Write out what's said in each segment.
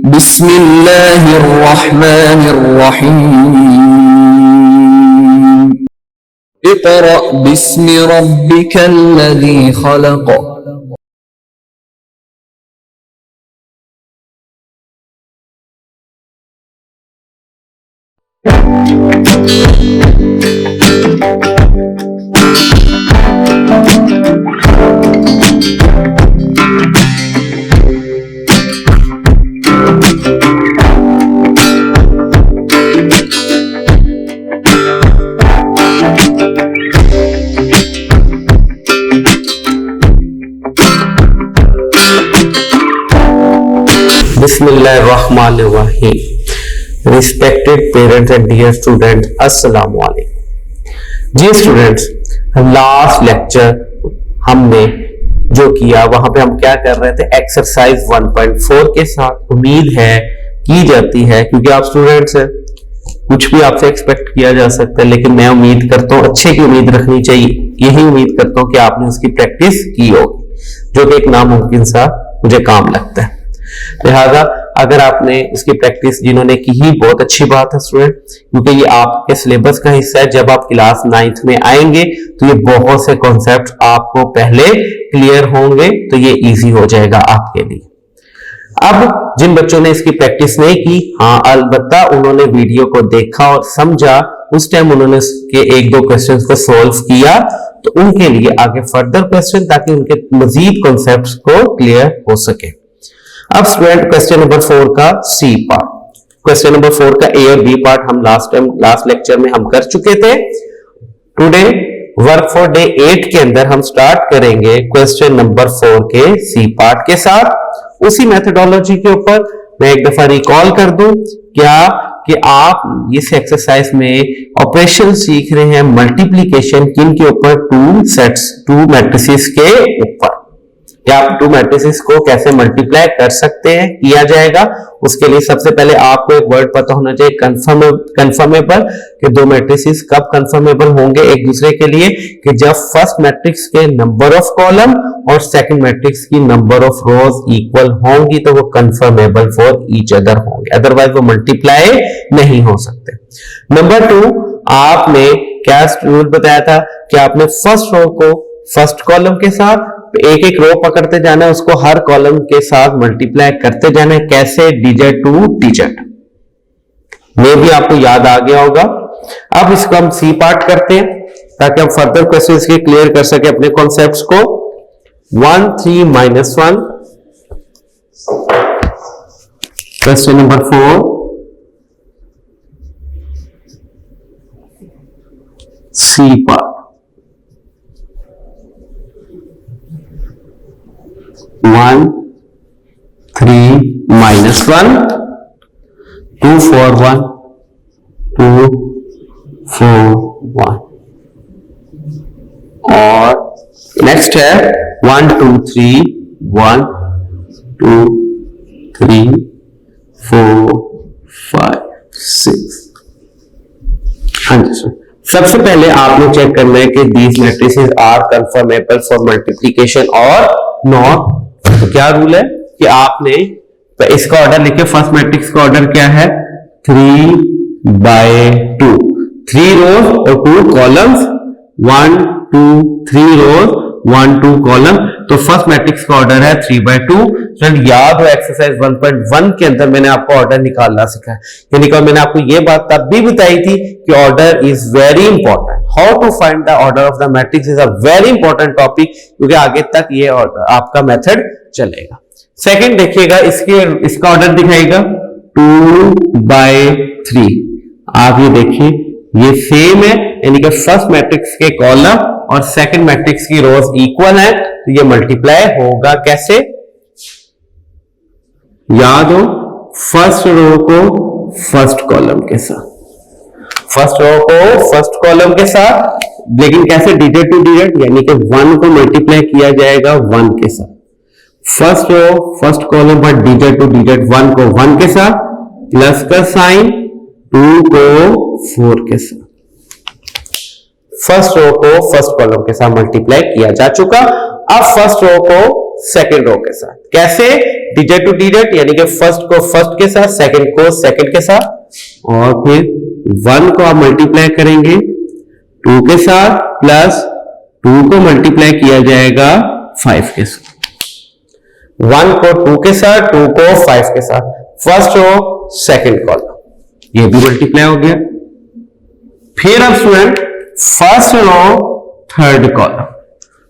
बिस्मिल्लाहिर्रहमानिर्रहीम। इक़रा बिस्मि रब्बिकल्लज़ी खलक़। बिस्मिल्लाहिर्रहमानिर्रहीम। Respected parents and dear students, अस्सलाम वालेकुम। जी स्टूडेंट्स, लास्ट लेक्चर हमने जो किया वहां पे हम क्या कर रहे थे, एक्सरसाइज 1.4 के साथ। उम्मीद है की जाती है, क्योंकि आप स्टूडेंट्स हैं, कुछ भी आपसे एक्सपेक्ट किया जा सकता है, लेकिन मैं उम्मीद करता हूँ अच्छे की उम्मीद रखनी चाहिए। यही उम्मीद करता हूँ कि आपने उसकी प्रैक्टिस की होगी, जो कि एक नामुमकिन सा मुझे काम लगता है। लिहाजा अगर आपने इसकी प्रैक्टिस जिन्होंने की ही बहुत अच्छी बात है स्टूडेंट, क्योंकि ये आपके सिलेबस का हिस्सा है। जब आप क्लास 9th में आएंगे तो ये बहुत से कॉन्सेप्ट आपको पहले क्लियर होंगे, तो ये इजी हो जाएगा आपके लिए। अब जिन बच्चों ने इसकी प्रैक्टिस नहीं की, हाँ अलबत्ता उन्होंने वीडियो को देखा और समझा, उस टाइम उन्होंने इसके एक दो क्वेश्चंस को सॉल्व किया, तो उनके लिए आगे फर्दर क्वेश्चन, ताकि उनके मजीद कॉन्सेप्ट्स को क्लियर हो सके। अब स्टूडेंट क्वेश्चन नंबर 4 का सी पार्ट, क्वेश्चन नंबर 4 का ए और बी पार्ट हम लास्ट लेक्चर में हम कर चुके थे। टुडे वर्क फॉर डे 8 के अंदर हम स्टार्ट करेंगे क्वेश्चन नंबर 4 के सी पार्ट के साथ। उसी मेथोडोलॉजी के ऊपर मैं एक दफा रिकॉल कर दूं क्या कि आप इस एक्सरसाइज में ऑपरेशन सीख रहे हैं, मल्टीप्लीकेशन किन के ऊपर, टू मैट्रिसेस के ऊपर, या आप टू मैट्रिसेस को कैसे मल्टीप्लाई कर सकते हैं, किया जाएगा। उसके लिए सबसे पहले आपको एक वर्ड पता होना चाहिए, कंफर्मेबल, कि दो मैट्रिसेस कब कंफर्मेबल होंगे एक दूसरे के लिए, कि जब फर्स्ट मैट्रिक्स के नंबर ऑफ कॉलम और सेकंड मैट्रिक्स की नंबर ऑफ रोज इक्वल होंगी, तो वो कंफर्मेबल फॉर ईच अदर होंगे, अदरवाइज वो मल्टीप्लाई नहीं हो सकते। नंबर 2, आपने क्या रूल बताया था कि आपने फर्स्ट रो को फर्स्ट कॉलम के साथ एक एक रो पकड़ते जाना है, उसको हर कॉलम के साथ मल्टीप्लाई करते जाना है। कैसे? Digit to digit. ये भी आपको याद आ गया होगा। अब इसको हम सी पार्ट करते हैं, ताकि हम फर्दर क्वेश्चन के क्लियर कर सके अपने कॉन्सेप्ट्स को। 1 3 - 1, क्वेश्चन नंबर 4 सी पार्ट। 1 3 - 1, 2 4 1, 2 4 1, और नेक्स्ट है 1 2 3 1 2 3 4 5 6। हाँ जी सर, सबसे पहले आपने चेक करना है कि these matrices are conformable for multiplication और नॉट। तो क्या रूल है कि आपने इसका ऑर्डर लिखे, फर्स्ट मैट्रिक्स का ऑर्डर क्या है, 3/2, 3 रोज और 2 कॉलम्स, 1 2 3 रोज 1 2 कॉलम। तो फर्स्ट मैट्रिक्स का ऑर्डर है 3/2। याद हो एक्सरसाइज 1.1 के अंदर मैंने आपको ऑर्डर निकालना सिखाया, यानी कि मैंने आपको यह बात तब भी बताई थी कि order is very important. How to find the order of the matrix is a very important topic, क्योंकि आगे तक ये आपका मेथड चलेगा। सेकंड देखिएगा, इसका ऑर्डर दिखाएगा 2/3। आप ये देखिए, ये सेम है, यानी कि फर्स्ट मैट्रिक्स के कॉलम और सेकंड मैट्रिक्स की रोज इक्वल है, तो ये मल्टीप्लाई होगा कैसे? याद हो, फर्स्ट रो को फर्स्ट कॉलम के साथ, फर्स्ट रो को फर्स्ट कॉलम के साथ, लेकिन कैसे? डिजिट टू डिजिट, यानी कि 1 को मल्टीप्लाई किया जाएगा 1 के साथ। फर्स्ट रो फर्स्ट कॉलम पर डिजिट टू डिजिट, 1 को 1 के साथ, प्लस का साइन, 2 को 4 के साथ। फर्स्ट रो को फर्स्ट कॉलम के साथ मल्टीप्लाई किया जा चुका। अब फर्स्ट रो को सेकंड रो के साथ। कैसे? डिजिट टू डिजिट, यानी कि फर्स्ट को फर्स्ट के साथ, सेकंड को सेकंड के साथ, और फिर 1 को आप मल्टीप्लाई करेंगे 2 के साथ, प्लस 2 को मल्टीप्लाई किया जाएगा 5 के साथ। 1 को 2 के साथ, 2 को 5 के साथ, फर्स्ट रो सेकंड कॉलम, ये भी मल्टीप्लाई हो गया। फिर अब student first row third column,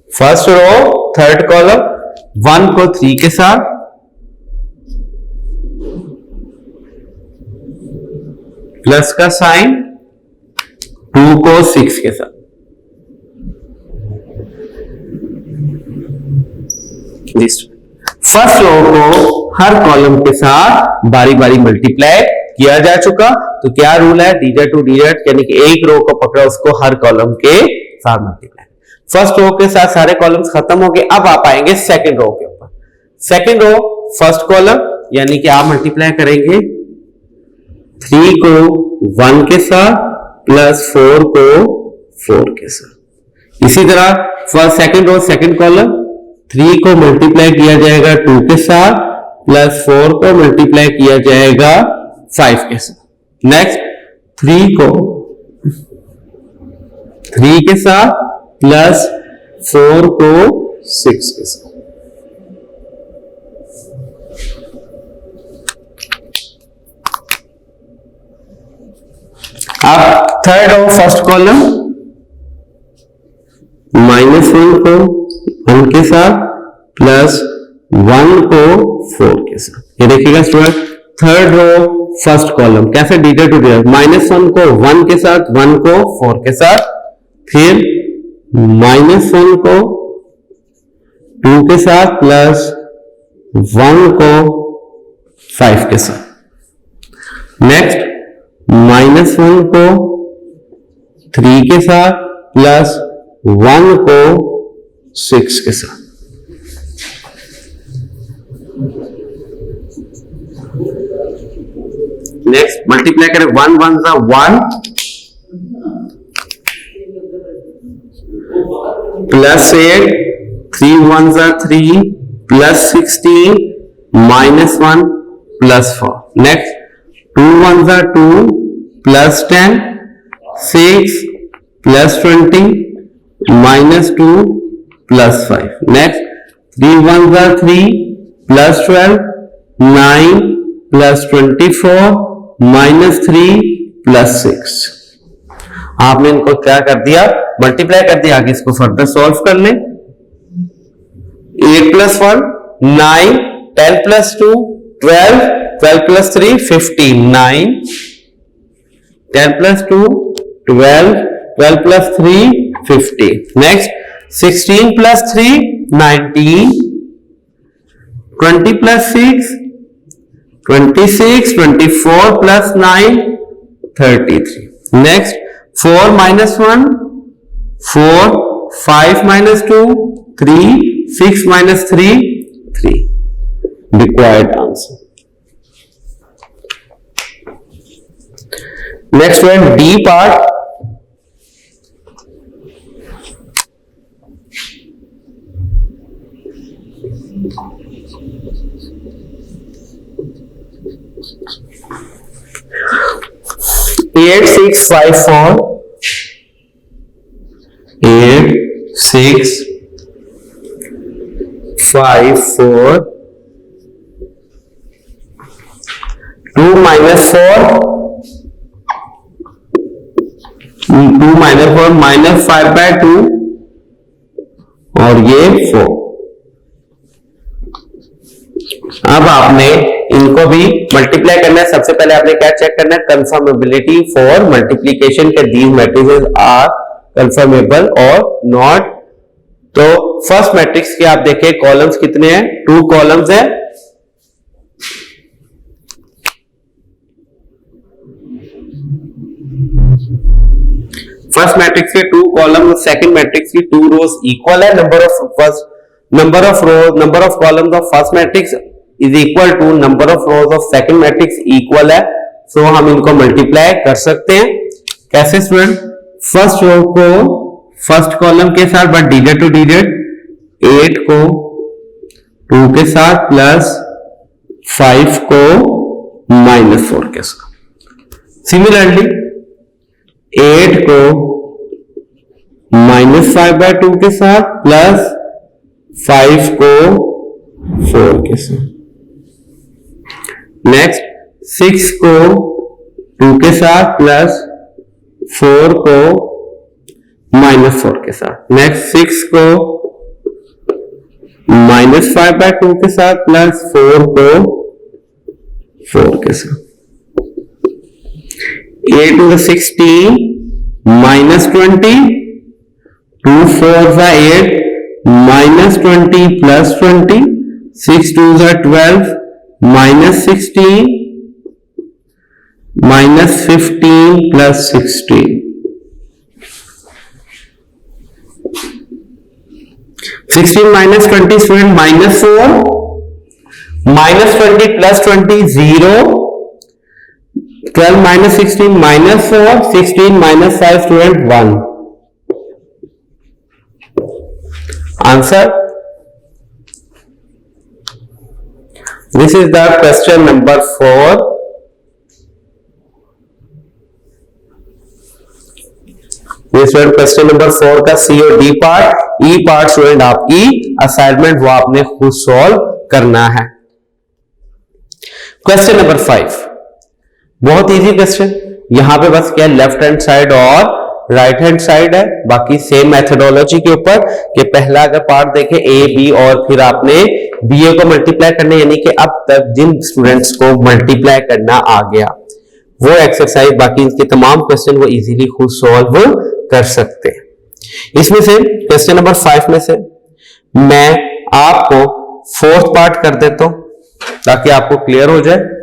first row third column, 1 को 3 के साथ, प्लस का साइन, 2 को 6 के साथ। फर्स्ट रो को हर कॉलम के साथ बारी बारी मल्टीप्लाई किया जा चुका। तो क्या रूल है? डिजिट टू डिजिट, यानी कि एक रो को पकड़ा उसको हर कॉलम के साथ मल्टीप्लाई। फर्स्ट रो के साथ सारे कॉलम्स खत्म हो गए। अब आप आएंगे सेकंड रो के ऊपर। सेकंड रो फर्स्ट कॉलम, यानी कि आप मल्टीप्लाई करेंगे 3 को 1 के साथ, प्लस 4 को 4 के साथ। इसी तरह first second row second column, 3 को मल्टीप्लाई किया जाएगा 2 के साथ, प्लस 4 को मल्टीप्लाई किया जाएगा 5 के साथ। नेक्स्ट 3 को 3 के साथ, प्लस 4 को 6 के साथ। अब थर्ड और फर्स्ट कॉलम, -1 को 1 के साथ, प्लस 1 को 4 के साथ। ये देखिएगा student, third row first column कैसे डिजिट टू डिजिट, -1 को 1 के साथ, 1 को 4 के साथ, फिर -1 को 2 के साथ, प्लस 1 को 5 के साथ। नेक्स्ट -1 को 3 के साथ, प्लस 1 को 6 के साथ। नेक्स्ट मल्टीप्लाई करें, 1 1 सा 1, प्लस 8, 3 1 सा 3, प्लस 16, -1, प्लस 4। नेक्स्ट 2 1 सा 2, प्लस 10, 6, प्लस 20, -2, प्लस 5। नेक्स्ट 3 1 सा 3, प्लस 12, 9, प्लस 24, -3, प्लस 6। आपने इनको क्या कर दिया? मल्टीप्लाई कर दिया। आगे इसको फर्दर सॉल्व कर लें। 8 plus 1 9, 10 plus 2 12, 12 plus 3 15, 9, 10 plus 2 12, 12 plus 3 15। Next 16 plus 3 19, 20 plus 6 26, 24 plus 9 33। Next 4 minus 1 4, 5 minus 2 3, 6 minus 3 3। Required answer. Next one, D part. Eight, 6, 5, 4. 8, 6, 5, 4. 2 minus 4. 2 minus 4 minus 5 by 2 और ये 4। अब आपने इनको भी मल्टीप्लाई करना है। सबसे पहले आपने क्या चेक करना है? कंफर्मेबिलिटी फॉर मल्टीप्लीकेशन के दीज मैट्रिसेस आर कंफर्मेबल और नॉट। तो फर्स्ट मैट्रिक्स के आप देखें कॉलम्स कितने हैं? 2 कॉलम्स हैं। फर्स्ट मैट्रिक्स के 2 कॉलम, सेकंड मैट्रिक्स की 2 रोज इक्वल है। Number of columns of first matrix is equal to number of rows of second matrix equal है। सो हम इनको मल्टीप्लाई कर सकते हैं। कैसे स्टूडेंट? फर्स्ट रो को फर्स्ट कॉलम के साथ बट डिजिट टू डिजिट 8 को 2 के साथ प्लस 5 को -4 के साथ। सिमिलरली 8 को -5/2 के साथ प्लस 5 को 4 के साथ। नेक्स्ट 6 को 2 के साथ प्लस 4 को -4 के साथ। नेक्स्ट 6 को -5/2 के साथ प्लस 4 को 4 के साथ। 8 to the 16 -20, 2 4s are 8, -20 plus 20, 6 2s are 12, -16, -15 plus 16. 16 minus 20 student -4, -20 plus 20 0, 12 minus 16 -4, 16 minus 5 student 1. Answer. This is the question number 4. ये स्टूडेंट क्वेश्चन नंबर 4 का सी और डी पार्ट, ई पार्ट स्टूडेंट आपकी असाइनमेंट वो आपने खुद सॉल्व करना है। क्वेश्चन नंबर 5 बहुत इजी क्वेश्चन। यहां पे बस क्या लेफ्ट हैंड साइड और राइट हैंड साइड है, बाकी सेम मेथोडोलॉजी के ऊपर कि पहला अगर पार्ट देखें ए बी और फिर आपने बी ए को मल्टीप्लाई करना, यानी कि अब तक जिन स्टूडेंट्स को मल्टीप्लाई करना आ गया वो एक्सरसाइज, बाकी इनके तमाम क्वेश्चन वो इजीली खुद सॉल्व कर सकते हैं। इसमें से क्वेश्चन नंबर 5 में से मैं आपको 4th पार्ट कर देता हूं ताकि आपको क्लियर हो जाए।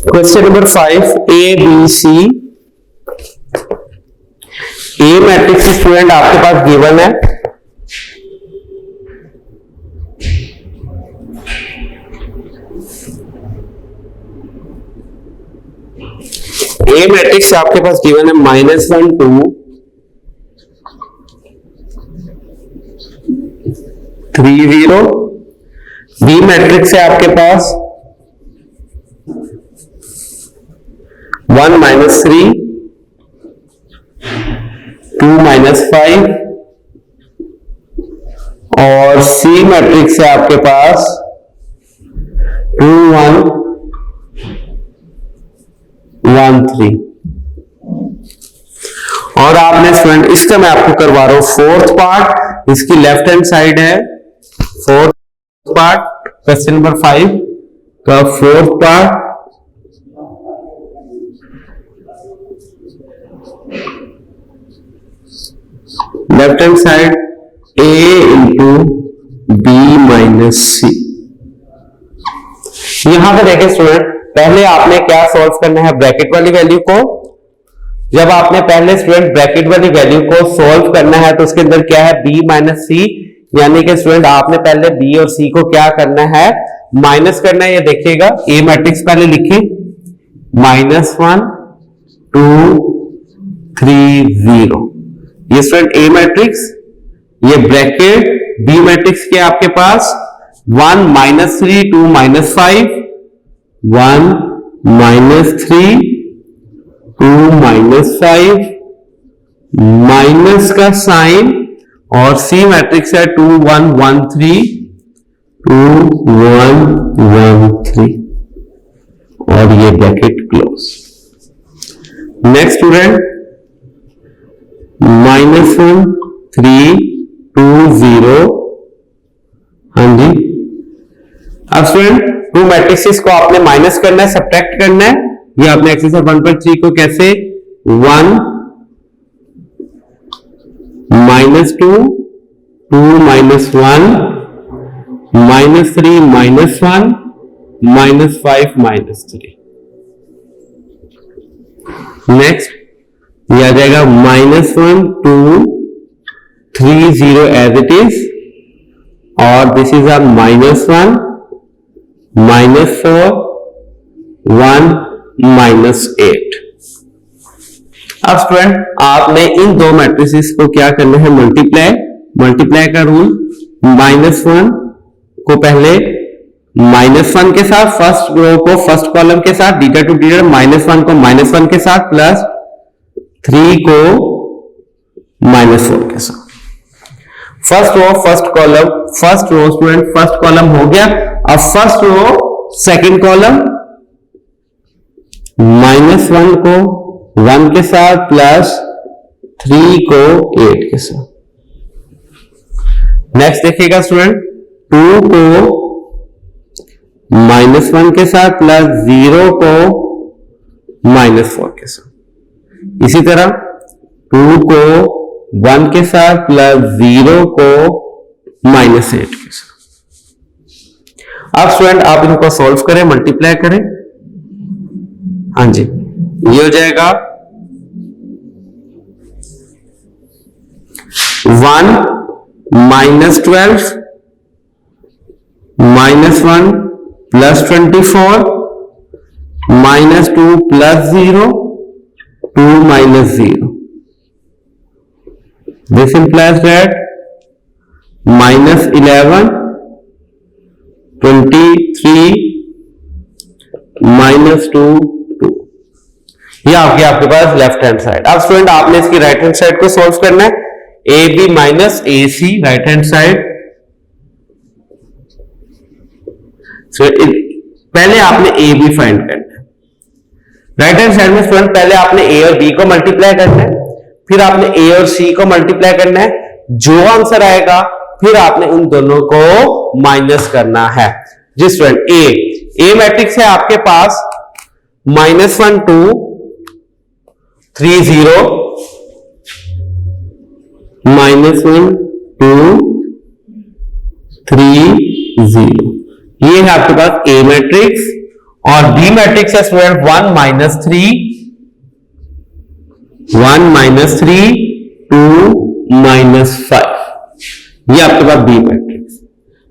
Question number 5 A B C, A matrix student आपके पास गिवन है। ए मैट्रिक्स आपके पास गिवन है -1 2 3 0। बी मैट्रिक्स है आपके पास 1 -3 2 -5 और सी मैट्रिक्स है आपके पास 2 1 1 3। और आपने स्टूडेंट इसका मैं आपको करवा रहा हूं 4th पार्ट, इसकी लेफ्ट हैंड साइड है 4th पार्ट। क्वेश्चन नंबर 5 का 4th part left hand side a into B minus C. यहां पर देखें स्टूडेंट, पहले आपने क्या सॉल्व करना है, ब्रैकेट वाली वैल्यू को। जब आपने पहले स्टूडेंट ब्रैकेट वाली वैल्यू को सॉल्व करना है तो उसके अंदर क्या है b माइनस सी, यानी कि स्टूडेंट आपने पहले b और c को क्या करना है, माइनस करना है। ये देखिएगा a मैट्रिक्स पहले लिखिए -1 2 3 0। ये स्टूडेंट ए मैट्रिक्स, ये ब्रैकेट बी मैट्रिक्स के आपके पास 1 -3 2 -5 1 -3 2 -5 माइनस का साइन, और सी मैट्रिक्स है 2 1 1 3 2 1 1 3 और ये ब्रैकेट क्लोज। Next student -1 3 2 0। हाँ जी, अब स्टूडेंट 2 मैट्रिक्स को आपने माइनस करना है, सब्ट्रैक्ट करना है। ये आपने एक्सरसाइज 1.3 को कैसे 1 -2 2 -1 -3 -1 -5 -3। नेक्स्ट ये आ जाएगा -1 2 3 0 एज इट इज, और दिस इज अ -1 -4 1 -8। अब स्टूडेंट आपने इन दो मैट्रिसेस को क्या करना है, मल्टीप्लाई का रूल, -1 को पहले -1 के साथ, फर्स्ट रो को फर्स्ट कॉलम के साथ, डीटा टू डीटा, -1 को -1 के साथ, प्लस 3 को -4 के साथ। First row first column, first row student first column हो गया। अब फर्स्ट रो सेकंड कॉलम, -1 को 1 के साथ, प्लस 3 को 8 के साथ। नेक्स्ट देखिएगा स्टूडेंट, 2 को -1 के साथ, प्लस 0 को -4 के साथ। इसी तरह 2 को 1 के साथ, प्लस 0 को -8 के साथ। अब स्टूडेंट आप इनको सॉल्व करें, मल्टीप्लाई करें। हाँ जी, ये हो जाएगा 1 -12 -1 plus 24 -2 plus 0 2 -0। This implies that -11 23 -2 2। ये आपके पास लेफ्ट हैंड साइड। अब स्टूडेंट आपने इसकी राइट हैंड साइड को सॉल्व करना है, AB minus AC right hand side. पहले आपने AB फाइंड करना है। राइट हैंड साइड में स्टूडेंट पहले आपने A और B को मल्टीप्लाई करना है, फिर आपने A और C को मल्टीप्लाई करना है, जो आंसर आएगा फिर आपने उन दोनों को माइनस करना है। जी स्टूडेंट A मैट्रिक्स है आपके पास -1 2 3 0 -1 2 3 0। ये है आपके पास A मैट्रिक्स, और B मैट्रिक्स है स्टूडेंट 1 -3 1 -3 2 -5। ये आपके पास B मैट्रिक्स।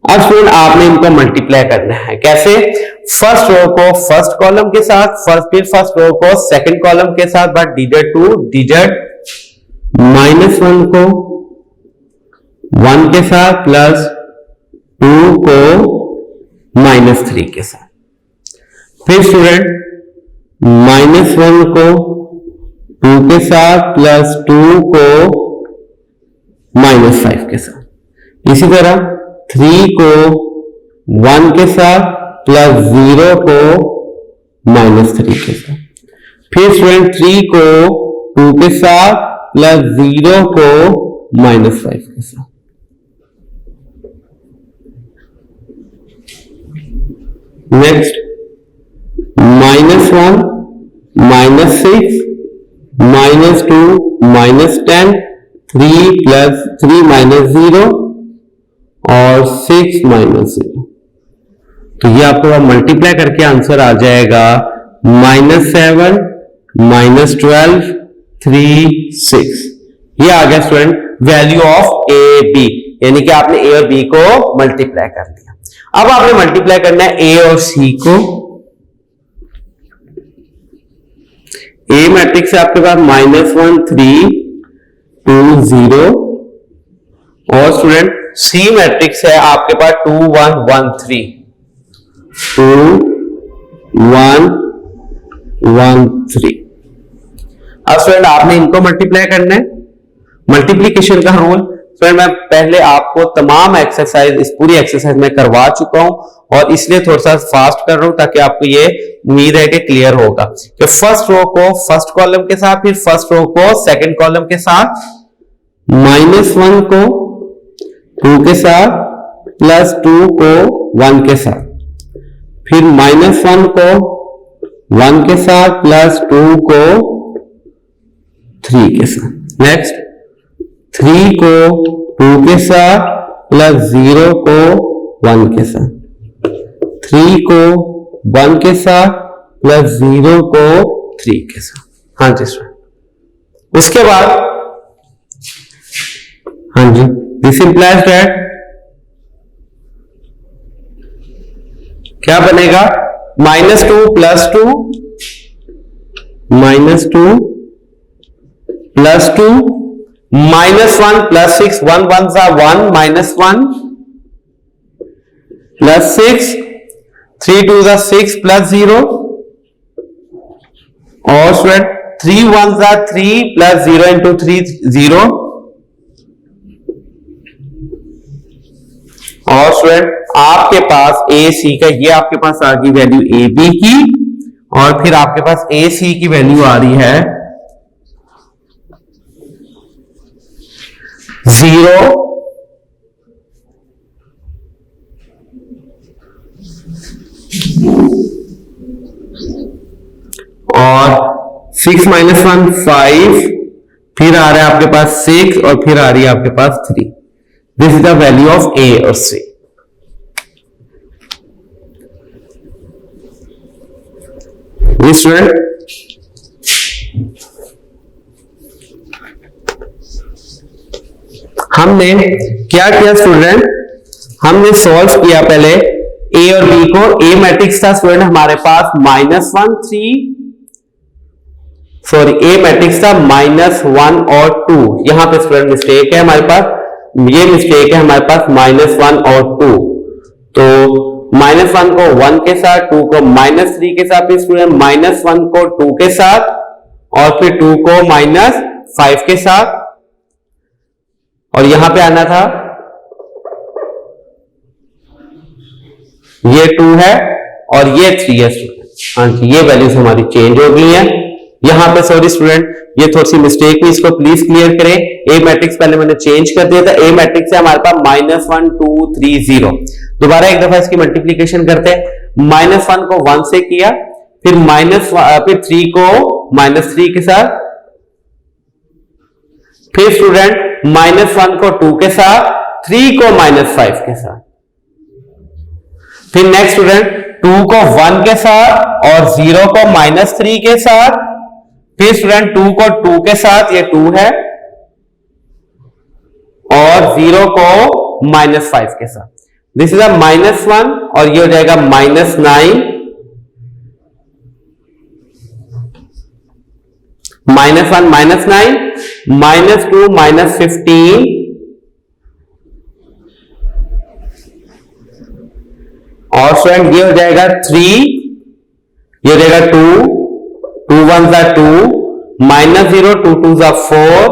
अब स्टूडेंट आपने इनको मल्टीप्लाई करना है, कैसे? फर्स्ट रो को फर्स्ट कॉलम के साथ, फिर फर्स्ट रो को सेकंड कॉलम के साथ, बट डिजिट टू डिजिट, -1 को 1 के साथ, प्लस 2 को -3 के साथ। फिर स्टूडेंट -1 को 2 के साथ, प्लस 2 को -5 के साथ। इसी तरह 3 को 1 के साथ, प्लस 0 को -3 के साथ। फिर स्टूडेंट 3 को 2 के साथ, प्लस 0 को -5 के साथ। नेक्स्ट -1 -6 -2 -10 3 प्लस 3 -0 और 6 -0। तो ये आपको मल्टीप्लाई करके आंसर आ जाएगा -7 -12 3 6। ये आ गया student value of A B, यानी कि आपने ए और बी को मल्टीप्लाई कर दिया। अब आपने मल्टीप्लाई करना है ए और सी को। ए मैट्रिक्स है आपके पास -1 3 2 0, और स्टूडेंट सी मैट्रिक्स है आपके पास 2 1 1 3 2 1 1 3। अब स्टूडेंट आपने इनको मल्टीप्लाई करना है, मल्टीप्लीकेशन का रूल। स्टूडेंट मैं पहले आपको तमाम एक्सरसाइज, इस पूरी एक्सरसाइज में करवा चुका हूं, और इसलिए थोड़ा सा फास्ट कर रहा हूं ताकि आपको ये उम्मीद है कि क्लियर होगा। कि फर्स्ट रो को फर्स्ट कॉलम के साथ, फिर फर्स्ट रो को सेकंड कॉलम के साथ, -1 को 2 के साथ, प्लस 2 को 1 के साथ, फिर -1 को 1 के साथ, प्लस 2 को 3 के साथ। नेक्स्ट 3 को 2 के साथ, प्लस 0 को 1 के साथ, 3 को 1 के साथ, प्लस 0 को 3 के साथ। हाँ जी सर, इसके बाद हाँ जी, दिस इंप्लाइज दैट क्या बनेगा, -2 + 2 -2 + 2 -1 + 6 1 1 1 -1 + 6 3 2 6 + 0 और स्टूडेंट 3 1 3 + 0 × 3 0 और स्टूडेंट आपके पास ए सी का, ये आपके पास आ गई वैल्यू ए बी की, और फिर आपके पास ए सी की वैल्यू आ रही है 0 और 6 - 1 5, फिर आ रहा है आपके पास 6 और फिर आ रही है आपके पास 3। This is the value of A और सी। स्टूडेंट हमने क्या किया स्टूडेंट, हमने सॉल्व किया पहले ए और बी को। ए मैट्रिक्स था स्टूडेंट हमारे पास -1 3, सॉरी ए मैट्रिक्स था -1 और 2। यहां पे स्टूडेंट मिस्टेक है हमारे पास, ये मिस्टेक है हमारे पास -1 और 2। तो -1 को 1 के साथ, 2 को -3 के साथ, फिर स्टूडेंट -1 को 2 के साथ और फिर 2 को -5 के साथ, और यहां पे आना था ये 2 है और ये 3 है स्टूडेंट। हाँ जी, ये वैल्यूज हमारी चेंज हो गई हैं यहां पे। सॉरी स्टूडेंट, ये थोड़ी सी मिस्टेक हुई, इसको प्लीज क्लियर करें। ए मैट्रिक्स पहले मैंने चेंज कर दिया था, ए मैट्रिक्स है हमारे पास -1 2 3 0। दोबारा एक दफा इसकी मल्टीप्लीकेशन करते हैं। -1 को 1 से किया, फिर फिर 3 को -3 के साथ, फिर स्टूडेंट -1 को 2 के साथ, 3 को -5 के साथ, फिर नेक्स्ट स्टूडेंट 2 को 1 के साथ और 0 को -3 के साथ, फिर स्टूडेंट 2 को 2 के साथ, ये 2 है, और 0 को -5 के साथ। दिस इज अ -1 और ये हो जाएगा -9 -1 -9 -2 -15 और स्टूडेंट ये हो जाएगा 3, ये हो जाएगा 2 2 1 2 -0 2 2 4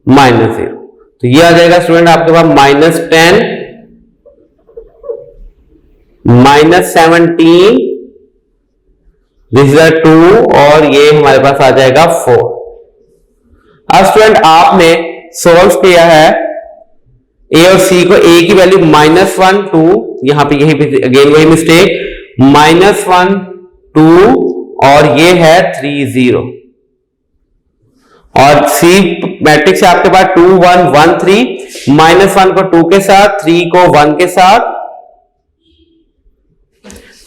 -0। तो ये आ जाएगा स्टूडेंट आपके पास -10 -17, दिस इज 2 और ये हमारे पास आ जाएगा 4। अब स्टूडेंट आपने सॉल्व किया है ए और सी को, ए की वैल्यू -1 2, यहां पे यही अगेन वही मिस्टेक, -1 2 और ये है 3 0, और सी मैट्रिक्स है आपके पास 2 1 1 3, -1 को 2 के साथ, 3 को 1 के साथ,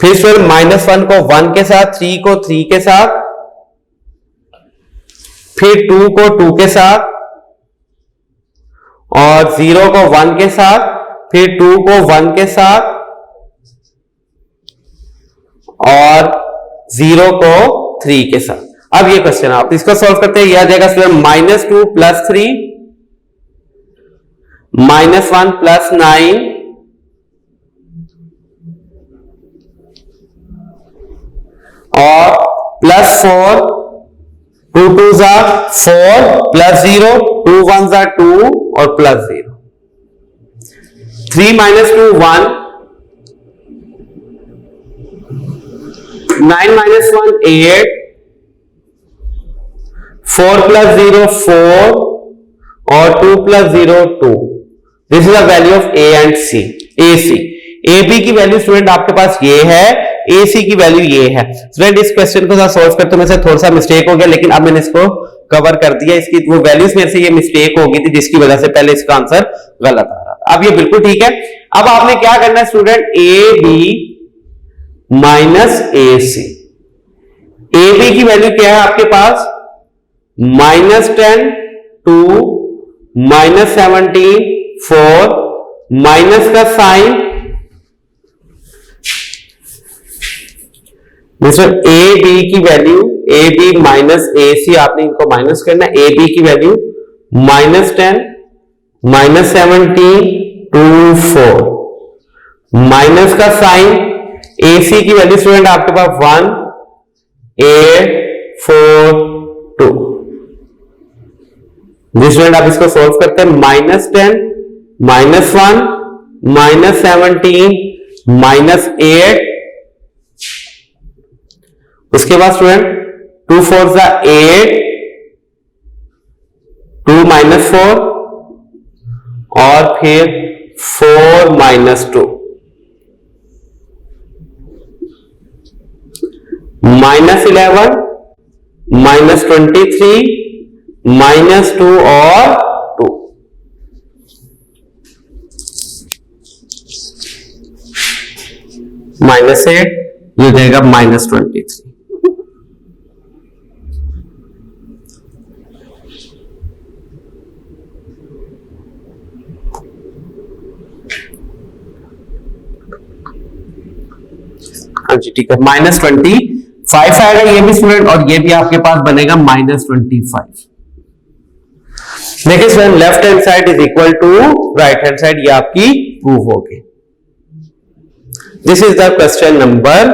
फिर -1 को 1 के साथ, 3 को 3 के साथ, फिर 2 को 2 के साथ और 0 को 1 के साथ, फिर 2 को 1 के साथ और 0 को 3 के साथ। अब ये क्वेश्चन आप इसको सॉल्व करते हैं, यह आ जाएगा स्टूडेंट -2 + 3 -1 + 9 और +4 2 2 4 +0 2 1 2 और +0 3 - 2 1 9 - 1 8 4 + 0 4 और 2 + 0 2। This is the value of A and C. A C A B की वैल्यू स्टूडेंट आपके पास ये है, ए सी की वैल्यू ये है। स्टूडेंट इस क्वेश्चन को सॉल्व करते हुए से थोड़ा सा मिस्टेक हो गया, लेकिन अब मैंने इसको कवर कर दिया। इसकी वो वैल्यूज में से ये मिस्टेक हो गई थी जिसकी वजह से पहले इसका आंसर गलत आ रहा था। अब ये बिल्कुल ठीक है। अब आपने क्या करना है student, A B minus A C. A B की वैल्यू क्या है आपके पास -10 2 -17 4 माइनस का साइन, ए बी की value A B minus A C, आपने इनको माइनस करना है। ए बी की वैल्यू -10 -17 2 4 माइनस का साइन, ए सी की वैल्यू स्टूडेंट आपके पास 1 8 4 2। जी स्टूडेंट आप इसको सोल्व करते हैं, -10 -1 -17 -8, उसके बाद स्टूडेंट 2 4 8 2 -4 और फिर 4 -2 -11 -23 -2 और 2। -8 ये देगा -23। हाँ जी ठीक है, -25 आएगा ये भी स्टूडेंट, और ये भी आपके पास बनेगा -25। देखिए student left hand side is equal to right hand side, ये आपकी प्रूव होगी। This is the question number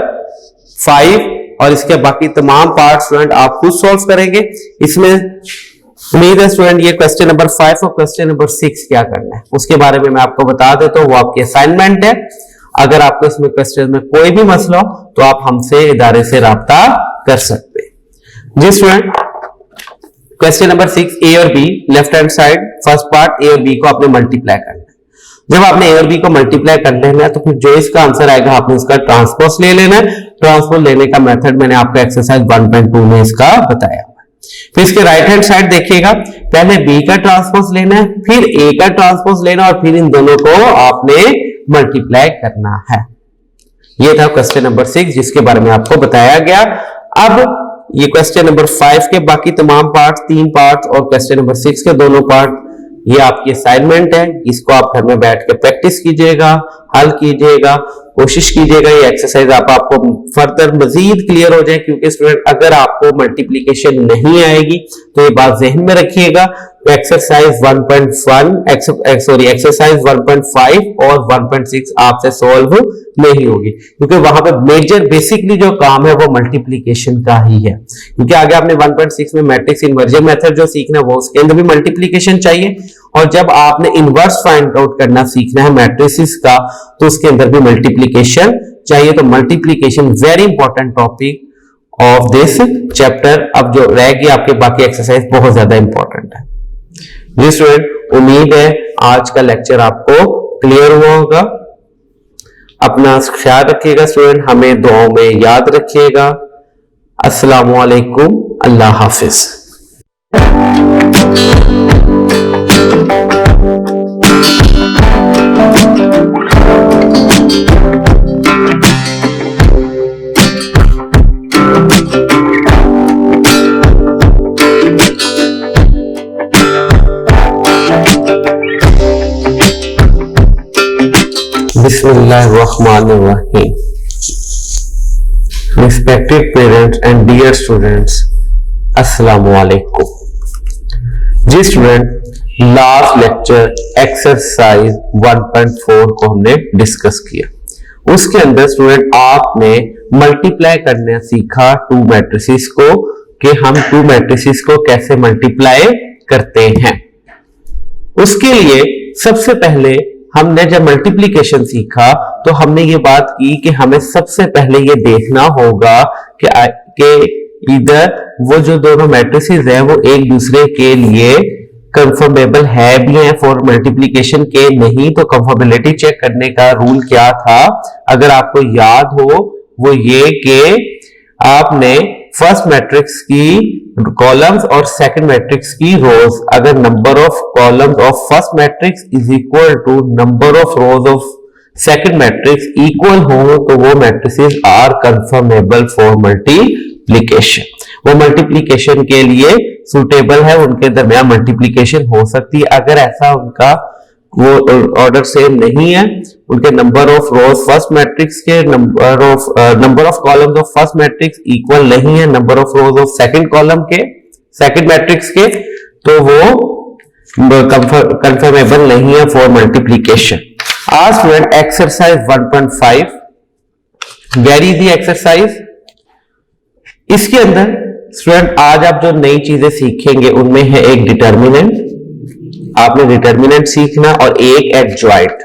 5, और इसके बाकी तमाम पार्ट स्टूडेंट आप खुद सॉल्व करेंगे। इसमें उम्मीद है स्टूडेंट ये क्वेश्चन नंबर 5 और क्वेश्चन नंबर 6 क्या करना है उसके बारे में मैं आपको बता देता हूं, वो आपकी असाइनमेंट है। अगर आपको इसमें क्वेश्चन में कोई भी मसला हो तो आप हमसे इदारे से राब्ता कर सकते हैं। जी स्टूडेंट क्वेश्चन नंबर 6, ए और B left hand side first part, A और बी को आपने मल्टीप्लाई करना है। जब आपने ए और बी को मल्टीप्लाई कर लेना है तो फिर जो इसका आंसर आएगा आपने इसका ट्रांसपोज ले लेना है। ट्रांसपोज लेने का मेथड मैंने आपको एक्सरसाइज 1.2 में इसका बताया। फिर इसके राइट हैंड साइड देखिएगा, पहले बी का ट्रांसपोज लेना है, फिर ए का ट्रांसपोज लेना और फिर इन दोनों को आपने मल्टीप्लाई करना है। ये था क्वेश्चन नंबर 6 जिसके बारे में आपको बताया गया। अब ये क्वेश्चन नंबर 5 के बाकी तमाम पार्ट 3 पार्ट और क्वेश्चन नंबर 6 के दोनों पार्ट ये आपकी असाइनमेंट है। इसको आप घर में बैठ के प्रैक्टिस कीजिएगा, हल कीजिएगा, कोशिश कीजिएगा ये एक्सरसाइज आपको फर्दर मजीद क्लियर हो जाए। क्योंकि स्टूडेंट अगर आपको मल्टीप्लिकेशन नहीं आएगी तो ये बात जहन में रखिएगा, एक्सरसाइज 1.1 एक्सरसाइज 1.5 और 1.6 आपसे सॉल्व नहीं होगी, क्योंकि वहां पे मेजर बेसिकली जो काम है वो मल्टीप्लिकेशन का ही है। क्योंकि आगे आपने 1.6 में मैट्रिक्स इन्वर्जन मेथड जो सीखना है वो उसके अंदर भी मल्टीप्लिकेशन चाहिए, और जब आपने इनवर्स फाइंड आउट करना सीखना है मैट्रिसेस का तो उसके अंदर भी मल्टीप्लिकेशन चाहिए। तो multiplication very important topic of this chapter. अब जो रह गई आपके बाकी एक्सरसाइज बहुत ज्यादा इंपॉर्टेंट है। जी स्टूडेंट उम्मीद है आज का लेक्चर आपको क्लियर हुआ होगा। अपना ख्याल रखिएगा स्टूडेंट, हमें दुआओं में याद रखिएगा। अस्सलामु अलैकुम, अल्लाह हाफिज। Bismillahirrahmanirrahim. Respected parents and dear students, Assalamu alaikum. जी स्टूडेंट लास्ट लेक्चर एक्सरसाइज 1.4 को हमने डिस्कस किया। उसके अंदर स्टूडेंट आपने मल्टीप्लाई करना सीखा टू मैट्रिसेस को, कि हम टू मैट्रिसेस को कैसे मल्टीप्लाई करते हैं। उसके लिए सबसे पहले हमने जब मल्टीप्लिकेशन सीखा तो हमने ये बात की कि हमें सबसे पहले ये देखना होगा कि इधर वो जो दोनों मैट्रिसेस है वो एक दूसरे के लिए कंफर्मेबल है भी है फॉर मल्टीप्लिकेशन के नहीं। तो कंफर्मेबिलिटी चेक करने का रूल क्या था, अगर आपको याद हो वो ये कि आपने फर्स्ट मैट्रिक्स की कॉलम्स और सेकंड मैट्रिक्स की रोज, अगर number of columns of first matrix is equal to number of rows of second matrix equal हो तो वो matrices are conformable for multiplication. वो मल्टीप्लीकेशन के लिए सुटेबल है, उनके दरमियान मल्टीप्लीकेशन हो सकती है। अगर ऐसा उनका वो ऑर्डर सेम नहीं है, उनके number of rows first matrix के number of columns of first matrix equal नहीं है number of rows of second column के सेकंड मैट्रिक्स के, तो वो कंफर्मेबल नहीं है फॉर मल्टीप्लीकेशन। आज student exercise 1.5 very easy exercise. इसके अंदर स्टूडेंट आज आप जो नई चीजें सीखेंगे उनमें है एक डिटर्मिनेंट, आपने डिटर्मिनेंट सीखना, और एक एडजॉइंट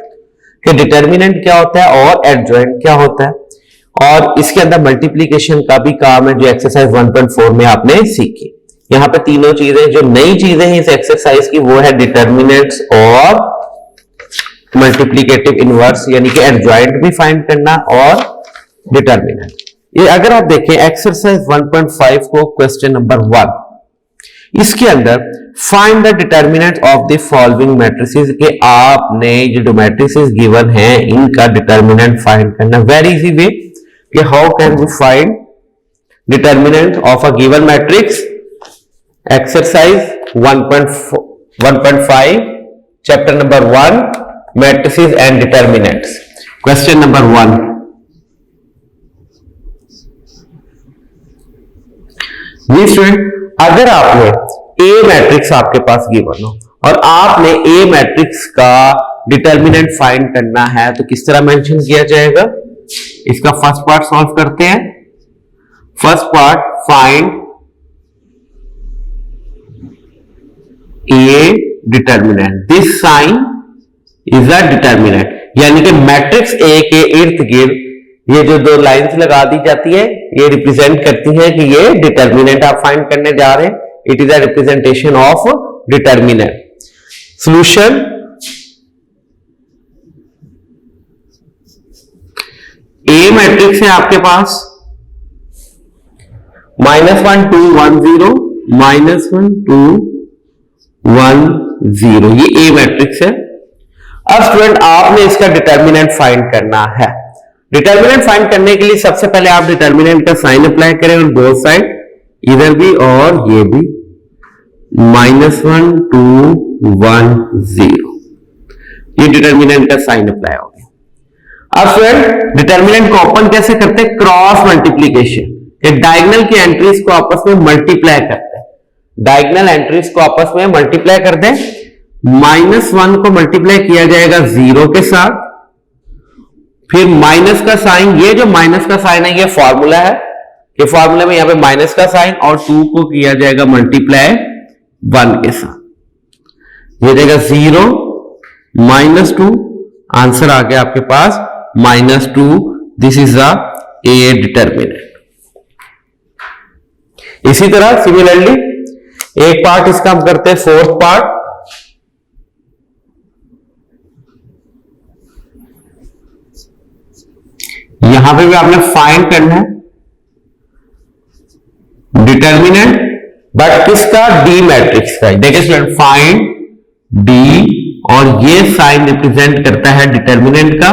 कि डिटर्मिनेंट क्या होता है और एडजॉइंट क्या होता है, और इसके अंदर मल्टीप्लीकेशन का भी काम है जो एक्सरसाइज 1.4 में आपने सीखी। यहां पे तीनों चीजें जो नई चीजें हैं इस एक्सरसाइज की वो है डिटर्मिनेंट्स और मल्टीप्लीकेटिव इनवर्स यानी कि एडजॉइंट भी फाइंड करना और डिटर्मिनेंट। ये अगर आप देखें एक्सरसाइज 1.5 को क्वेश्चन नंबर 1, इसके अंदर find the determinant of the following matrices के आपने जो मैट्रिसेस गिवन है इनका डिटर्मिनेंट फाइंड करना। वेरी इजी वे कि how can we find determinant of a given matrix. Exercise 1.5 chapter number 1 matrices and determinants. Question number 1, जी student, अगर आपने ए मैट्रिक्स आपके पास गिवन हो और आपने ए मैट्रिक्स का डिटर्मिनेंट फाइंड करना है तो किस तरह मेंशन किया जाएगा? इसका फर्स्ट पार्ट सॉल्व करते हैं। First part, find a determinant, this sign is a determinant, यानी कि मैट्रिक्स ए के इर्द गिर्द ये जो दो लाइंस लगा दी जाती है ये रिप्रेजेंट करती है कि ये डिटर्मिनेंट आप फाइंड करने जा रहे हैं। It is a representation of determinant. Solution, A matrix है आपके पास -1 2 1 0 -1 2 1 0, ये ए मैट्रिक्स है। अब स्टूडेंट आपने इसका डिटर्मिनेंट फाइंड करना है। डिटर्मिनेंट फाइंड करने के लिए सबसे पहले आप डिटर्मिनेंट का साइन अप्लाई करें और बोथ साइड, इधर भी और ये भी, -1 2 1 0, ये डिटर्मिनेंट का साइन अप्लाई हो गया। अब स्टूडेंट डिटर्मिनेंट को ओपन कैसे करते हैं? क्रॉस मल्टीप्लीकेशन, डायगोनल की एंट्रीज को आपस में मल्टीप्लाई करते हैं। डायगोनल एंट्रीज को आपस में मल्टीप्लाई कर दें। -1 को मल्टीप्लाई किया जाएगा 0 के साथ, फिर माइनस का साइन, ये जो माइनस का साइन है ये फॉर्मूला है, ये फॉर्मूला में यहां पे माइनस का साइन, और 2 को किया जाएगा मल्टीप्लाई 1 के साथ, ये जाएगा 0 -2, आंसर आ गया आपके पास -2। This is the A determinant. इसी तरह सिमिलरली एक पार्ट इसका हम करते हैं, फोर्थ पार्ट। यहां पे भी आपने फाइंड करना है डिटर्मिनेंट, बट किसका? डी मैट्रिक्स का। देखिए स्टूडेंट, फाइंड डी, और ये साइन रिप्रेजेंट करता है डिटर्मिनेंट का।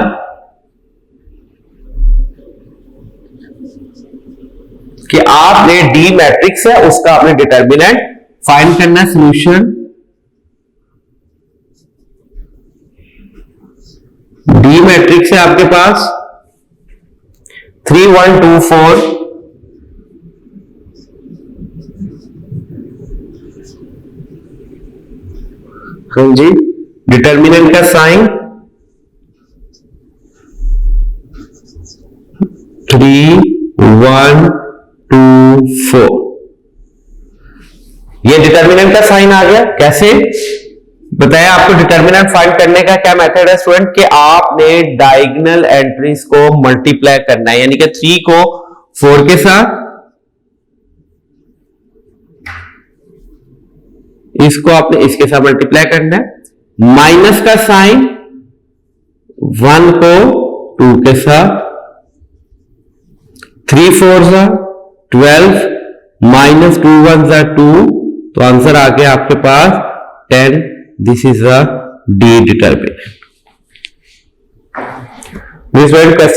कि आपने डी मैट्रिक्स है उसका आपने डिटर्मिनेंट फाइंड करना है। सॉल्यूशन, डी मैट्रिक्स है आपके पास 3 1 2 4, हाँ जी, डिटर्मिनेंट का साइन 3 1 2 4, ये डिटर्मिनेंट का साइन आ गया। कैसे बताया आपको? डिटर्मिनेंट फाइंड करने का क्या मेथड है स्टूडेंट? कि आपने डायगोनल एंट्रीज को मल्टीप्लाई करना है, यानी कि 3 को 4 के साथ, इसको आपने इसके साथ मल्टीप्लाई करना है। माइनस का साइन 1 को 2 के साथ, 3 4 12, -2 1 2, तो आंसर आ गया आपके पास 10। This is a D determinant.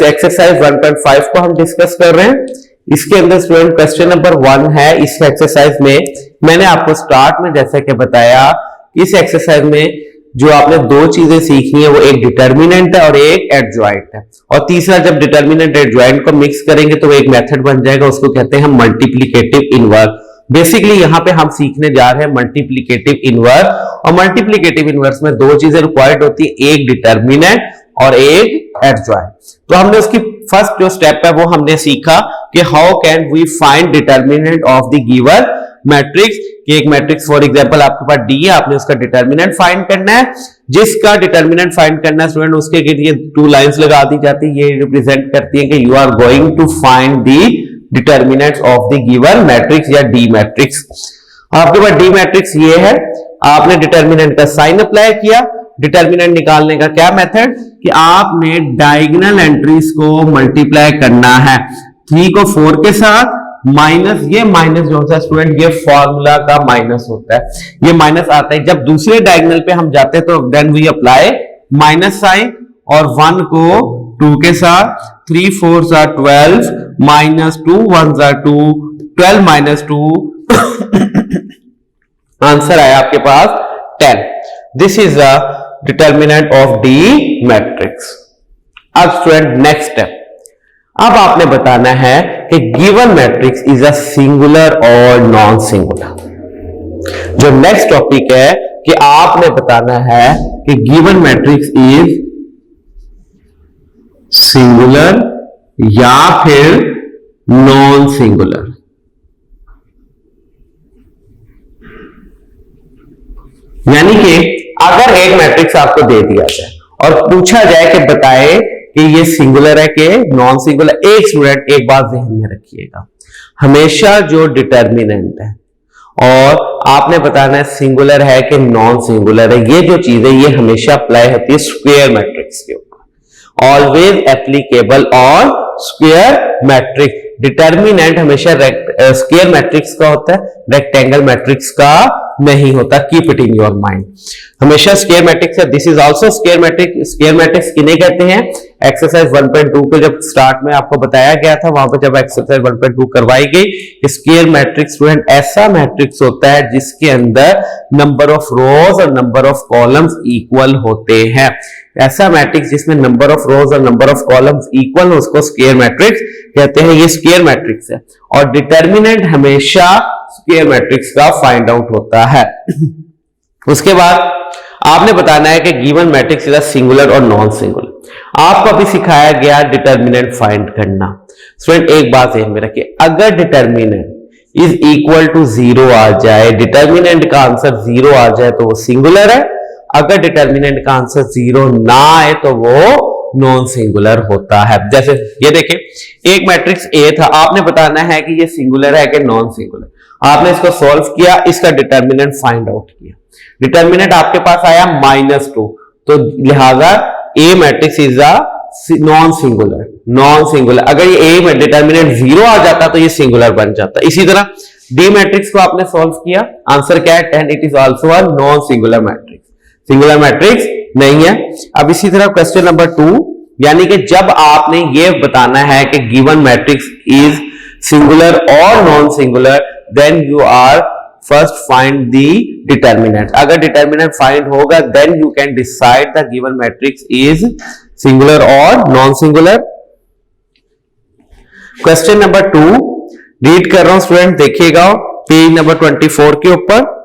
Exercise 1.5 को हम डिस्कस कर रहे हैं। इसके अंदर स्टूडेंट क्वेश्चन नंबर 1 है। इस एक्सरसाइज में मैंने आपको स्टार्ट में जैसे कि बताया, इस एक्सरसाइज में जो आपने दो चीजें सीखनी है वो एक डिटर्मिनेंट है और एक एडजॉइंट है, और तीसरा जब डिटर्मिनेंट एडजॉइंट को मिक्स करेंगे तो वो एक मेथड बन जाएगा, उसको कहते हैं मल्टीप्लिकेटिव इनवर्स। बेसिकली यहाँ पे हम सीखने जा रहे हैं मल्टीप्लिकेटिव इनवर्स, और मल्टीप्लिकेटिव इनवर्स में दो चीजें रिक्वायर्ड होती है, एक डिटर्मिनेंट और एक एडजॉइंट। तो हमने उसकी फर्स्ट जो स्टेप है वो हमने सीखा कि how can we find determinant of the given matrix. कि एक मैट्रिक्स फॉर एग्जांपल आपके पास डी है, आपने उसका डिटर्मिनेंट फाइंड करना है। जिसका डिटर्मिनेंट फाइंड करना है स्टूडेंट, उसके लिए 2 लाइंस लगा दी जाती है, ये रिप्रेजेंट करती है कि you are going to find the determinants of the given matrix या डी मैट्रिक्स। आपके पास डी मैट्रिक्स ये है, आपने डिटर्मिनेंट का साइन अप्लाई किया। डिटर्मिनेंट निकालने का क्या मेथड कि आपने डायगोनल एंट्रीज को मल्टीप्लाई करना है 3 को 4 के साथ, माइनस ये माइनस जो होता है स्टूडेंट ये फॉर्मूला का माइनस होता है, ये माइनस आता है जब दूसरे डायगोनल पे हम जाते हैं तो then we apply minus sign, और 1 को 2 के साथ, 3 4 are 12 minus 2 1 are 2, 12 minus 2 answer आया आपके पास 10। This is the determinant of D matrix. अब स्टूडेंट नेक्स्ट स्टेप, अब आपने बताना है कि given matrix is a singular और नॉन सिंगुलर। जो नेक्स्ट टॉपिक है कि आपने बताना है कि गिवन मैट्रिक्स इज सिंगुलर या फिर नॉन सिंगुलर। यानी कि अगर एक मैट्रिक्स आपको दे दिया जाए और पूछा जाए कि बताए कि ये सिंगुलर है कि नॉन सिंगुलर, एक स्टूडेंट एक बात ध्यान में रखिएगा, हमेशा जो डिटर्मिनेंट है और आपने बताना है सिंगुलर है कि नॉन सिंगुलर है, ये जो चीज है ये हमेशा अप्लाई होती है स्क्वायर मैट्रिक्स के ऊपर, always applicable on square matrix. Determinant हमेशा स्क्वायर मैट्रिक्स का होता है, रेक्टेंगल मैट्रिक्स का नहीं होता। Keep it in your mind, हमेशा स्क्वायर मैट्रिक्स है। This is also square matrix. Square matrix किन्हें कहते हैं? एक्सरसाइज 1.2 को जब स्टार्ट में आपको बताया गया था, वहां पर जब एक्सरसाइज 1.2 करवाई गई, स्क्वायर मैट्रिक्स स्टूडेंट ऐसा मैट्रिक्स होता है जिसके अंदर नंबर ऑफ रोज और नंबर ऑफ कॉलम्स इक्वल होते हैं। ऐसा मैट्रिक्स जिसमें नंबर ऑफ रोज और नंबर ऑफ कॉलम्स इक्वल हो उसको स्क्वायर मैट्रिक्स कहते हैं। ये स्क्वायर मैट्रिक्स है और डिटर्मिनेंट हमेशा स्क्वायर मैट्रिक्स का फाइंड आउट होता है। उसके बाद आपने बताना है कि गिवन मैट्रिक्स इज सिंगुलर और नॉन सिंगुलर। आपको अभी सिखाया गया डिटर्मिनेंट फाइंड करना। स्टूडेंट एक बात ध्यान में रखिए, अगर डिटर्मिनेंट इज इक्वल टू 0 आ जाए, डिटर्मिनेंट का आंसर 0 आ जाए तो वो सिंगुलर है। अगर डिटर्मिनेंट का आंसर 0 ना आए तो वो नॉन सिंगुलर होता है। जैसे ये देखिए, एक मैट्रिक्स ए था, आपने बताना है कि ये सिंगुलर है कि नॉन सिंगुलर। आपने इसको सॉल्व किया, इसका डिटर्मिनेंट फाइंड आउट किया, डिटर्मिनेंट आपके पास आया -2, तो लिहाजा A matrix is a non singular. Non singular, अगर ये ए में डिटर्मिनेंट 0 आ जाता तो ये सिंगुलर बन जाता। इसी तरह डी मैट्रिक्स को आपने सॉल्व किया, आंसर क्या है 10, it is also a non singular matrix. Singular matrix नहीं है। अब इसी तरह क्वेश्चन नंबर 2, यानी कि जब आपने ये बताना है कि गिवन मैट्रिक्स इज सिंगुलर और non singular, then you are first find the determinant. अगर डिटर्मिनेंट फाइंड होगा then you can decide the given matrix is singular और non singular. Question number 2 read कर रहा हूं स्टूडेंट, देखिएगा पेज नंबर 24 के ऊपर।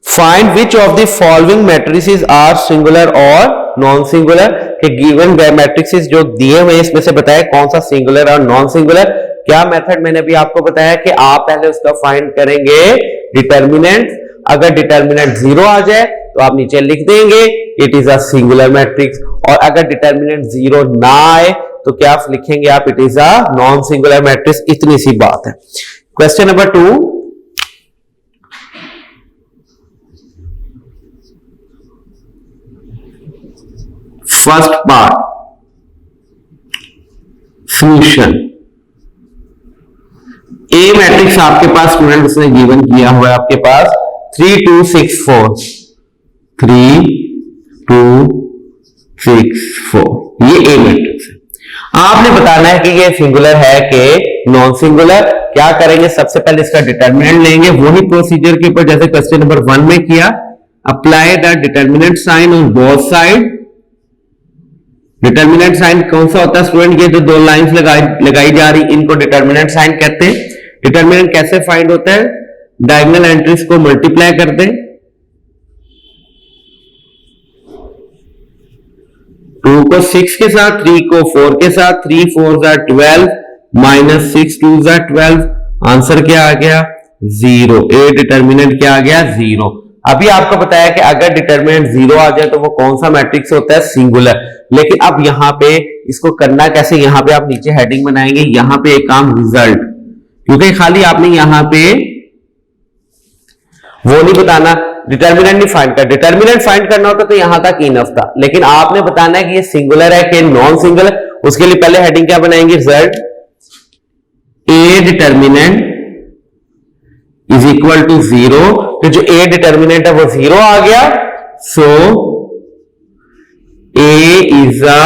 Find which of the following matrices are singular और नॉन सिंगुलर। कि गिवन मैट्रिसेस जो दिए हुए इसमें से बताया कौन सा सिंगुलर और नॉन सिंगुलर। क्या मेथड मैंने भी आपको बताया कि आप पहले उसका फाइंड करेंगे डिटर्मिनेंट। अगर डिटर्मिनेंट 0 आ जाए तो आप नीचे लिख देंगे it is a singular matrix, और अगर डिटर्मिनेंट 0 ना आए तो क्या लिखेंगे आप, it is a non singular matrix. इतनी सी बात है। Question number 2, first part solution. A matrix आपके पास स्टूडेंट इसने गिवन किया हुआ है आपके पास 3 2 6 4, 3 2 6 4, ये ए मैट्रिक्स है। आपने आपने बताना है कि ये सिंगुलर है कि नॉन सिंगुलर। क्या करेंगे, सबसे पहले इसका डिटर्मिनेंट लेंगे, वही प्रोसीजर के ऊपर जैसे क्वेश्चन नंबर 1 में किया। Apply the determinant sign on both side. Determinant sign कौन सा होता है स्टूडेंट, ये जो दो लाइंस लगाई जा रही इनको डिटर्मिनेंट साइन कहते हैं। डिटर्मिनेंट कैसे फाइंड होता है, डायगोनल एंट्रीज को मल्टीप्लाई कर दें। 2 को 6 के साथ, 3 को 4 के साथ, 3 4 12 माइनस 6 2 12। आंसर क्या आ गया, 0। ए डिटर्मिनेंट क्या आ गया, 0। अभी आपको बताया कि अगर डिटर्मिनेंट 0 आ जाए तो वो कौन सा मैट्रिक्स होता है, सिंगुलर। लेकिन अब यहां पे इसको करना कैसे, यहां पे आप नीचे हेडिंग बनाएंगे, यहां पे एक काम रिजल्ट, क्योंकि खाली आपने यहां पे वो नहीं बताना, डिटर्मिनेंट नहीं फाइंड कर। डिटर्मिनेंट फाइंड करना होता तो यहां तक इनफ था, लेकिन आपने बताना है कि ये सिंगुलर है कि नॉन सिंगुलर। उसके लिए पहले हेडिंग क्या बनाएंगे, result A determinant is equal to 0। तो जो ए डिटर्मिनेंट है वो 0 आ गया, सो A is a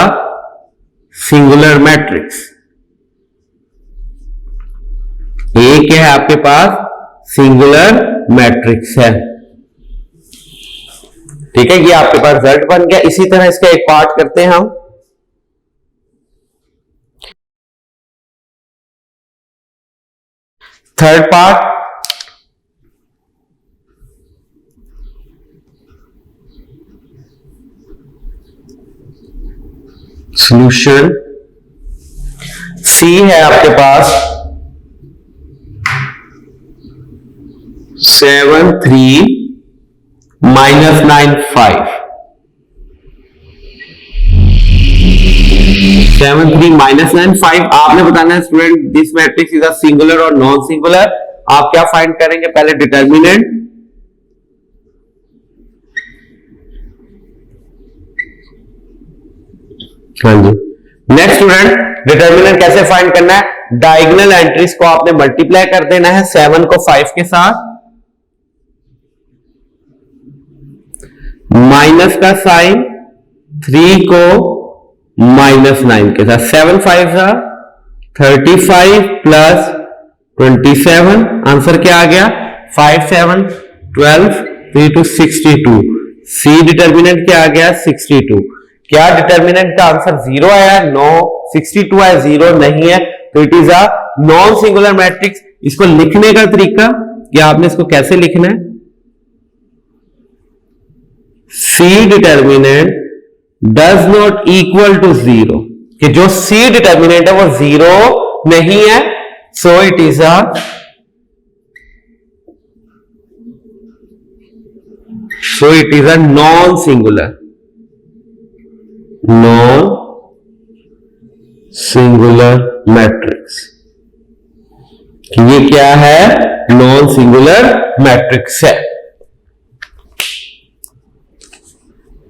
singular matrix. ए क्या है आपके पास, सिंगुलर मैट्रिक्स है। ठीक है, ये आपके पास रिजल्ट बन गया। इसी तरह इसका एक पार्ट करते हैं हम। थर्ड पार्ट, सॉल्यूशन सी है आपके पास 7 3 माइनस 9 5। 7 3 माइनस 9 5। आपने बताना है student this matrix is a singular और नॉन सिंगुलर। आप क्या फाइंड करेंगे, पहले डिटर्मिनेंट, हाँ जी। नेक्स्ट स्टूडेंट डिटर्मिनेंट कैसे फाइंड करना है, डायगोनल एंट्रीज को आपने मल्टीप्लाई कर देना है, 7 को 5 के साथ, माइनस का साइन 3 को माइनस 9 के साथ, 7 5 35 प्लस 27। आंसर क्या आ गया, 5 7 12 3 2 62। सी डिटर्मिनेंट क्या आ गया, 62। क्या डिटर्मिनेंट का आंसर 0 आया, नो। 62 आया, 0 नहीं है, तो it is a non singular matrix. इसको लिखने का तरीका, या आपने इसको कैसे लिखना है, see determinant does not equal to 0, कि जो सी डिटर्मिनेंट है वो 0 नहीं है, so it is a non singular matrix. ये क्या है, नॉन सिंगुलर मैट्रिक्स है।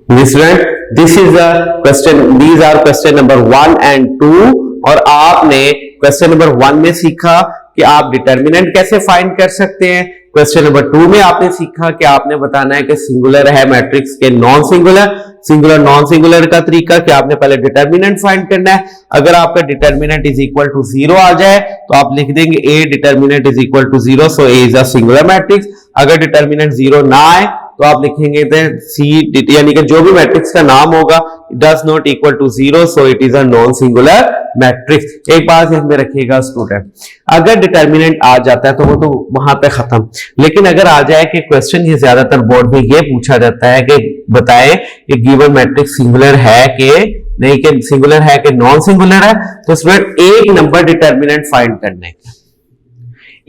This is a question, these are question number 1 and 2। और आपने क्वेश्चन नंबर 1 में सीखा कि आप डिटर्मिनेंट कैसे फाइंड कर सकते हैं। क्वेश्चन नंबर 2 में आपने सीखा कि आपने बताना है कि सिंगुलर है मैट्रिक्स के non singular. Singular non singular का तरीका कि आपने पहले डिटर्मिनेंट फाइंड करना है। अगर आपका डिटर्मिनेंट इज इक्वल टू 0 आ जाए तो आप लिख देंगे A determinant is equal to 0, so A is a singular matrix. अगर डिटर्मिनेंट 0 ना आए तो आप लिखेंगे सी, यानी कि जो भी मैट्रिक्स का नाम होगा, does not equal to 0, so it is a non singular matrix. एक बात इसमें रखिएगा स्टूडेंट, अगर डिटर्मिनेंट आ जाता है तो वो तो वहां पे खत्म, लेकिन अगर आ जाए कि क्वेश्चन ये ज्यादातर बोर्ड में ये पूछा जाता है कि बताएं कि गिवन मैट्रिक्स सिंगुलर है कि नहीं, कि सिंगुलर है कि नॉन सिंगुलर है, तो स्टूडेंट एक नंबर डिटर्मिनेंट फाइंड करने का,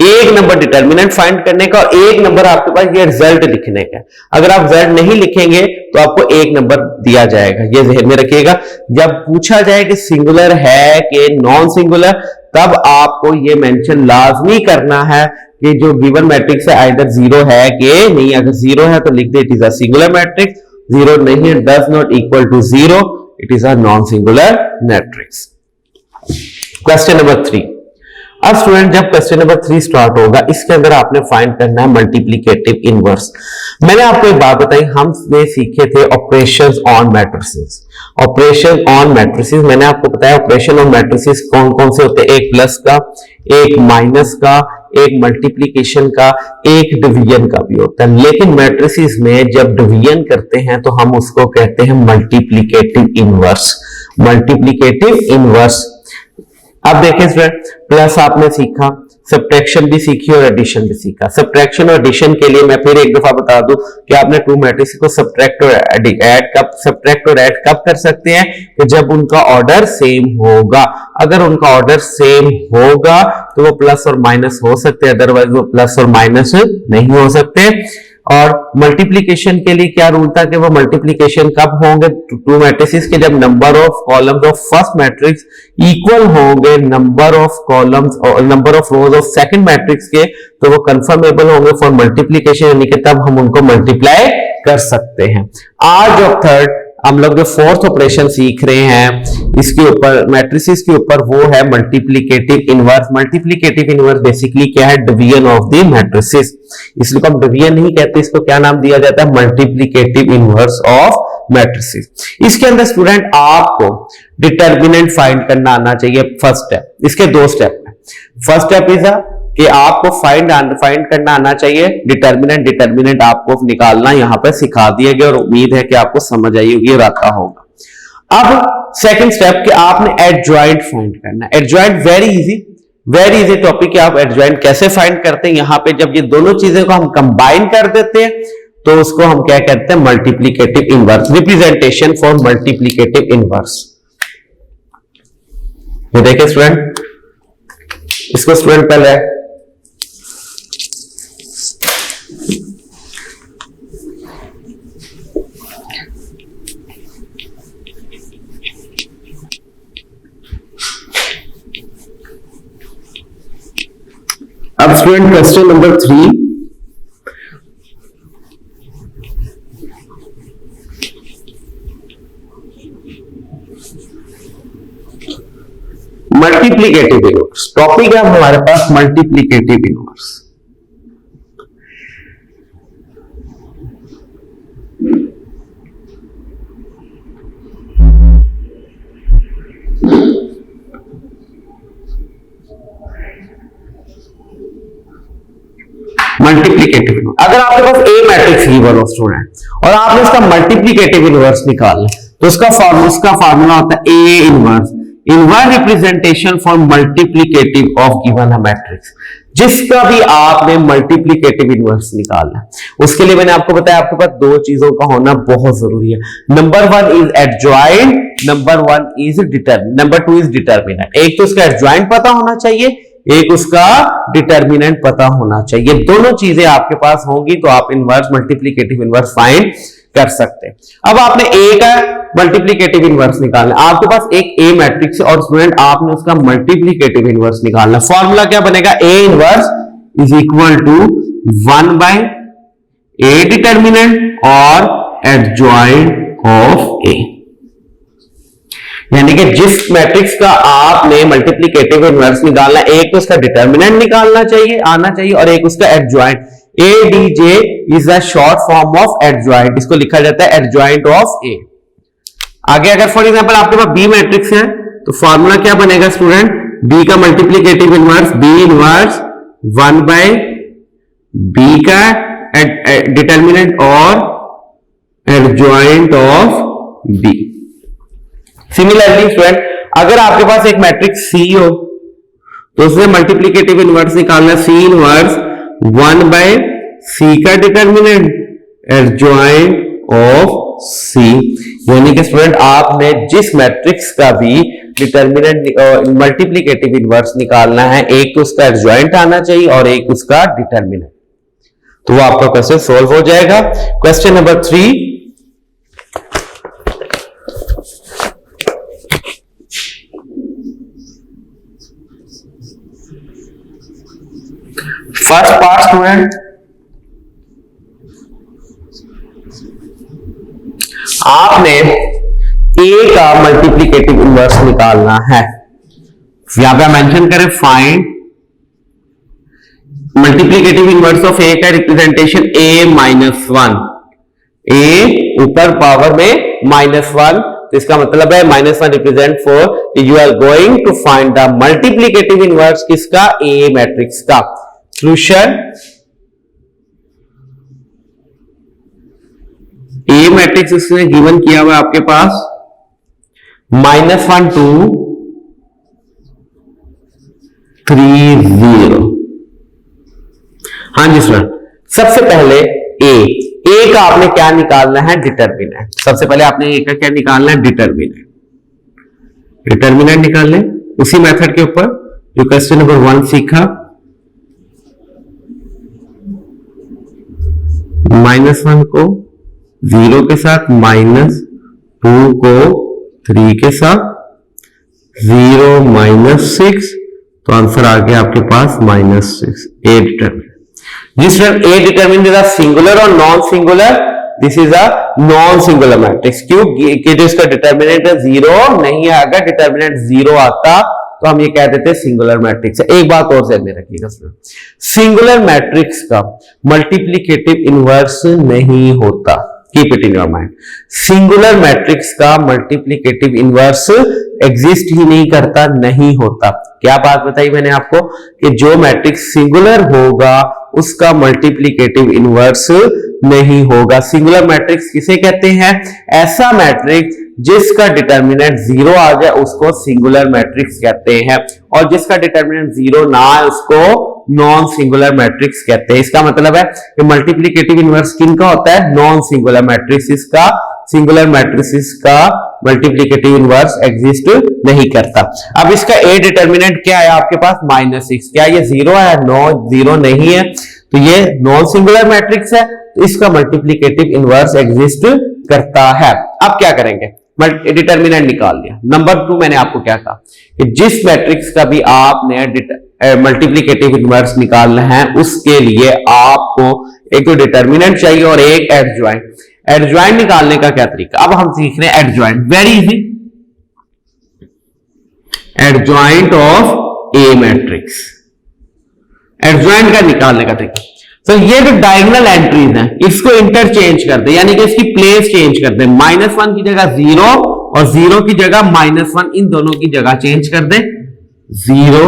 एक नंबर डिटर्मिनेंट फाइंड करने का, और एक नंबर आपके पास ये रिजल्ट लिखने का। अगर आप रिजल्ट नहीं लिखेंगे तो आपको एक नंबर दिया जाएगा, ये ध्यान में रखिएगा। जब पूछा जाए कि सिंगुलर है कि नॉन सिंगुलर, तब आपको ये मेंशन लाजमी करना है कि जो गिवन मैट्रिक्स है आइदर 0 है कि नहीं। अगर 0 है तो लिख दे it is a singular matrix, 0 नहीं है, does not equal to 0, it is a non singular matrix. Question number 3, अब स्टूडेंट जब क्वेश्चन नंबर 3 स्टार्ट होगा, इसके अंदर आपने फाइंड करना है मल्टीप्लिकेटिव इनवर्स। मैंने आपको एक बात बताई, हमने सीखे थे operations on matrices. Operation on matrices मैंने आपको बताया ऑपरेशन ऑन मैट्रिसेस कौन कौन से होते हैं, एक प्लस का, एक माइनस का, एक मल्टीप्लिकेशन का, एक डिवीजन का भी होता है। लेकिन मैट्रिसेस में जब डिवीजन करते हैं तो हम उसको कहते हैं मल्टीप्लिकेटिव इनवर्स। Multiplicative inverse. अब देखिए स्टूडेंट, प्लस आपने सीखा, सब्ट्रैक्शन भी सीखी और एडिशन भी सीखा। सब्ट्रैक्शन और एडिशन के लिए मैं फिर एक दफा बता दूं कि आपने टू मैट्रिक्स को सब्ट्रैक्ट और ऐड कब कर सकते हैं, कि जब उनका ऑर्डर सेम होगा। अगर उनका ऑर्डर सेम होगा तो वो प्लस और माइनस हो सकते हैं, अदरवाइज वो प्लस और माइनस नहीं हो सकते। और मल्टीप्लिकेशन के लिए क्या रूल था कि वो मल्टीप्लिकेशन कब होंगे, टू मैट्रिसेस के जब number of columns of first matrix equal होंगे नंबर ऑफ कॉलम्स और number of rows of second matrix के, तो वो कंफर्मेबल होंगे फॉर मल्टीप्लिकेशन, यानी कि तब हम उनको मल्टीप्लाई कर सकते हैं। आज और थर्ड हम लोग जो फोर्थ ऑपरेशन सीख रहे हैं इसके ऊपर, मैट्रिसेस के ऊपर, वो है multiplicative inverse. Multiplicative inverse basically क्या है, डिवीजन ऑफ द मैट्रिसेस। इसलिए हम डिवीजन नहीं कहते, इसको क्या नाम दिया जाता है, मल्टीप्लिकेटिव इनवर्स ऑफ मैट्रिसेस। इसके अंदर स्टूडेंट आपको डिटर्मिनेंट फाइंड करना आना चाहिए, फर्स्ट स्टेप। इसके दो स्टेप है। फर्स्ट स्टेप इज कि आपको फाइंड करना आना चाहिए डिटर्मिनेंट। डिटर्मिनेंट आपको निकालना यहां पर सिखा दिया गया और उम्मीद है कि आपको समझ आई होगी और आता होगा। अब सेकंड स्टेप कि आपने एडजॉइंट फाइंड करना है। एडजॉइंट वेरी इजी टॉपिक है। आप एडजॉइंट कैसे फाइंड करते हैं, यहां पे जब ये दोनों चीजें को हम कंबाइन कर देते हैं तो उसको हम क्या कहते हैं, multiplicative inverse. Representation for multiplicative inverse. ये देखिए स्टूडेंट, इसको स्टूडेंट पहले अब student question number 3, multiplicative inverse. Topic है हमारे पास मल्टीप्लिकेटिव इनवर्स। मल्टीप्लिकेटिव इनवर्स, अगर आपके पास ए मैट्रिक्स गिवन हो स्टूडेंट और आपने इसका मल्टीप्लिकेटिव इनवर्स निकालना है तो उसका फार्मूला होता है A inverse, inverse representation for multiplicative of given a matrix. जिसका भी आपने मल्टीप्लिकेटिव इनवर्स निकालना है, उसके लिए मैंने आपको बताया आपके पास दो चीजों का होना बहुत जरूरी है। Number 1 is adjoint, number 2 is determinant. एक तो उसका एडजॉइंट पता होना चाहिए, एक उसका डिटर्मिनेंट पता होना चाहिए। दोनों चीजें आपके पास होंगी तो आप इनवर्स मल्टीप्लिकेटिव इनवर्स फाइंड कर सकते हैं। अब आपने ए का मल्टीप्लिकेटिव इनवर्स निकालना है। आपके पास एक ए मैट्रिक्स और स्टूडेंट आपने उसका मल्टीप्लिकेटिव इनवर्स निकालना। फॉर्मूला क्या बनेगा, A inverse is equal to 1 by A determinant और एडजॉइंट ऑफ ए। यानी कि जिस मैट्रिक्स का आपने मल्टीप्लिकेटिव इनवर्स निकालना, एक तो उसका डिटर्मिनेंट निकालना चाहिए, आना चाहिए, और एक उसका adjoint. ADJ is the short form of adjoint, इसको लिखा जाता है एडजॉइंट ऑफ ए। आगे अगर फॉर एग्जांपल आपके पास बी मैट्रिक्स है तो फॉर्मूला क्या बनेगा स्टूडेंट, बी का multiplicative inverse, B inverse 1 by B का डिटर्मिनेंट और adjoint of B. Similarly student अगर आपके पास एक मैट्रिक्स सी हो तो उसमें मल्टीप्लिकेटिव इनवर्स निकालना, सी इनवर्स 1 बाय सी का डिटर्मिनेंट एडजॉइंट ऑफ सी। यानी कि स्टूडेंट आपने जिस मैट्रिक्स का भी डिटर्मिनेंट मल्टीप्लिकेटिव इनवर्स निकालना है, एक तो उसका एडजॉइंट आना चाहिए और एक उसका डिटर्मिनेंट, तो वो आपका क्वेश्चन सोल्व हो जाएगा। Question number 3, first part student, आपने ए का मल्टीप्लिकेटिव इनवर्स निकालना है। यहां पे मेंशन करें फाइंड मल्टीप्लीकेटिव इनवर्स ऑफ ए का रिप्रेजेंटेशन a-1, a ऊपर पावर में -1, तो इसका मतलब है -1 represent for you are going to find the multiplicative inverse किसका, ए मैट्रिक्स का। सॉल्यूशन, ए मैट्रिक्स इसने गिवन किया हुआ आपके पास -1 2 3 0। हाँ जी सर, सबसे पहले ए का आपने क्या निकालना है, डिटर्मिनेंट। सबसे पहले आपने ए का क्या निकालना है, डिटर्मिनेंट। डिटर्मिनेंट निकाल लें उसी मेथड के ऊपर जो क्वेश्चन नंबर 1 सीखा, -1 को 0 के साथ, -2 को 3 के साथ, 0 -6, तो आंसर आ गया आपके पास -6। ए determinant. This term A determined is a singular or non-singular? This is a non-singular matrix। क्यों कि जो इसका डिटर्मिनेंट है 0 नहीं है। अगर डिटर्मिनेंट 0 आता तो हम ये कह देते सिंगुलर मैट्रिक्स है। एक बात और ध्यान में रखिएगा, सिंगुलर मैट्रिक्स का मल्टीप्लीकेटिव इनवर्स नहीं होता। Keep it in your mind. Singular matrix का मल्टीप्लीकेटिव इनवर्स एग्जिस्ट ही नहीं करता, नहीं होता। क्या बात बताई मैंने आपको कि जो मैट्रिक्स सिंगुलर होगा उसका मल्टीप्लीकेटिव इनवर्स नहीं होगा। सिंगुलर मैट्रिक्स किसे कहते हैं, ऐसा मैट्रिक्स जिसका डिटर्मिनेंट 0 आ जाए उसको सिंगुलर मैट्रिक्स कहते हैं, और जिसका डिटर्मिनेंट 0 ना आए उसको नॉन सिंगुलर मैट्रिक्स कहते हैं। इसका मतलब है कि मल्टीप्लीकेटिव इनवर्स किनका होता है, नॉन सिंगुलर मैट्रिक्स का। सिंगुलर मैट्रिक्स का मल्टीप्लीकेटिव इनवर्स एग्जिस्ट नहीं करता। अब इसका ए डिटर्मिनेंट क्या है आपके पास, -6। क्या ये 0 है, नो 0 नहीं है, तो ये नॉन सिंगुलर मैट्रिक्स है, तो इसका मल्टीप्लीकेटिव इनवर्स एग्जिस्ट करता है। अब क्या करेंगे, डिटर्मिनेंट निकाल लिया। नंबर 2 मैंने आपको क्या कहा कि जिस मैट्रिक्स का भी आपने मल्टीप्लीकेटिव इनवर्स निकालना है उसके लिए आपको एक तो डिटर्मिनेंट चाहिए और एक एडजॉइंट। एडजॉइंट निकालने का क्या तरीका, अब हम सीख रहे हैं adjoint. Very easy, adjoint of A matrix. Adjoint का निकालने का तरीका, तो ये जो डायगोनल एंट्रीज हैं इसको इंटरचेंज कर दे, यानी कि इसकी प्लेस चेंज कर दे। -1 की जगह 0 और 0 की जगह -1, इन दोनों की जगह चेंज कर दे, 0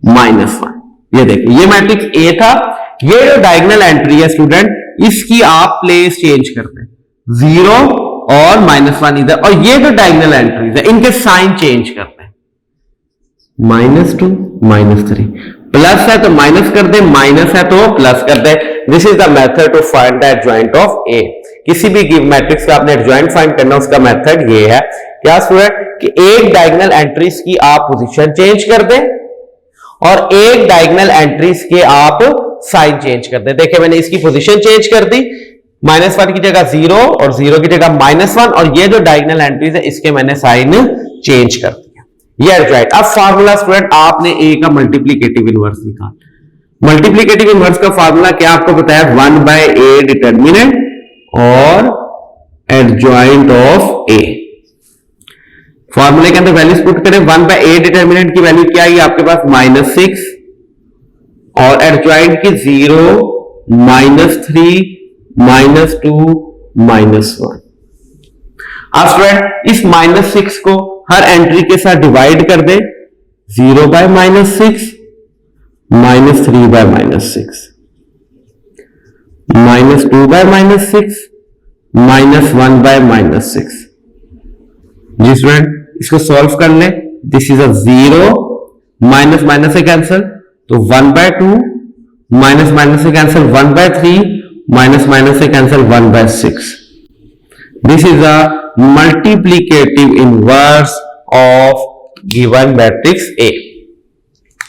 -1। ये देखिए, ये मैट्रिक्स ए था, ये जो डायगोनल एंट्री है स्टूडेंट इसकी आप प्लेस चेंज कर दें, 0 और -1 इधर, और ये जो डायगोनल एंट्रीज है इनके साइन चेंज कर दें, -2 -3, प्लस है तो माइनस कर दे, माइनस है तो प्लस कर दे। This is the method to find the adjoint of A. किसी भी गिवन मैट्रिक्स का आपने एडजॉइंट फाइंड करना, उसका मेथड ये है। क्या स्टूडेंट कि एक डायगोनल एंट्रीज की आप पोजीशन चेंज कर दें और एक डायगोनल एंट्रीज के आप साइन चेंज कर दें। देखिए मैंने इसकी पोजीशन चेंज कर दी, -1 की जगह 0 और 0 की जगह -1, और ये जो डायगोनल एंट्रीज है इसके मैंने साइन चेंज कर दिया। ये एडजॉइंट। अब फार्मूला स्टूडेंट आपने ए का मल्टीप्लीकेटिव इनवर्स निकाल। मल्टीप्लीकेटिव इनवर्स का फार्मूला क्या आपको बताया, 1/a डिटर्मिनेंट और एडजॉइंट ऑफ ए। फार्मूले के अंदर वैल्यूज पुट करें, 1/a डिटर्मिनेंट की वैल्यू क्या आई आपके पास, -6, और एडजॉइंट की 0 -3 -2 -1। अब स्टूडेंट इस -6 को हर एंट्री के साथ डिवाइड कर दे, 0/-6, -3/-6, -2/-6, -1/-6। जी स्टूडेंट इसको सॉल्व कर ले, this is a 0, minus minus से कैंसिल तो 1/2, माइनस माइनस से कैंसिल 1/3, माइनस माइनस से cancel 1/6। This is a multiplicative inverse of given matrix A.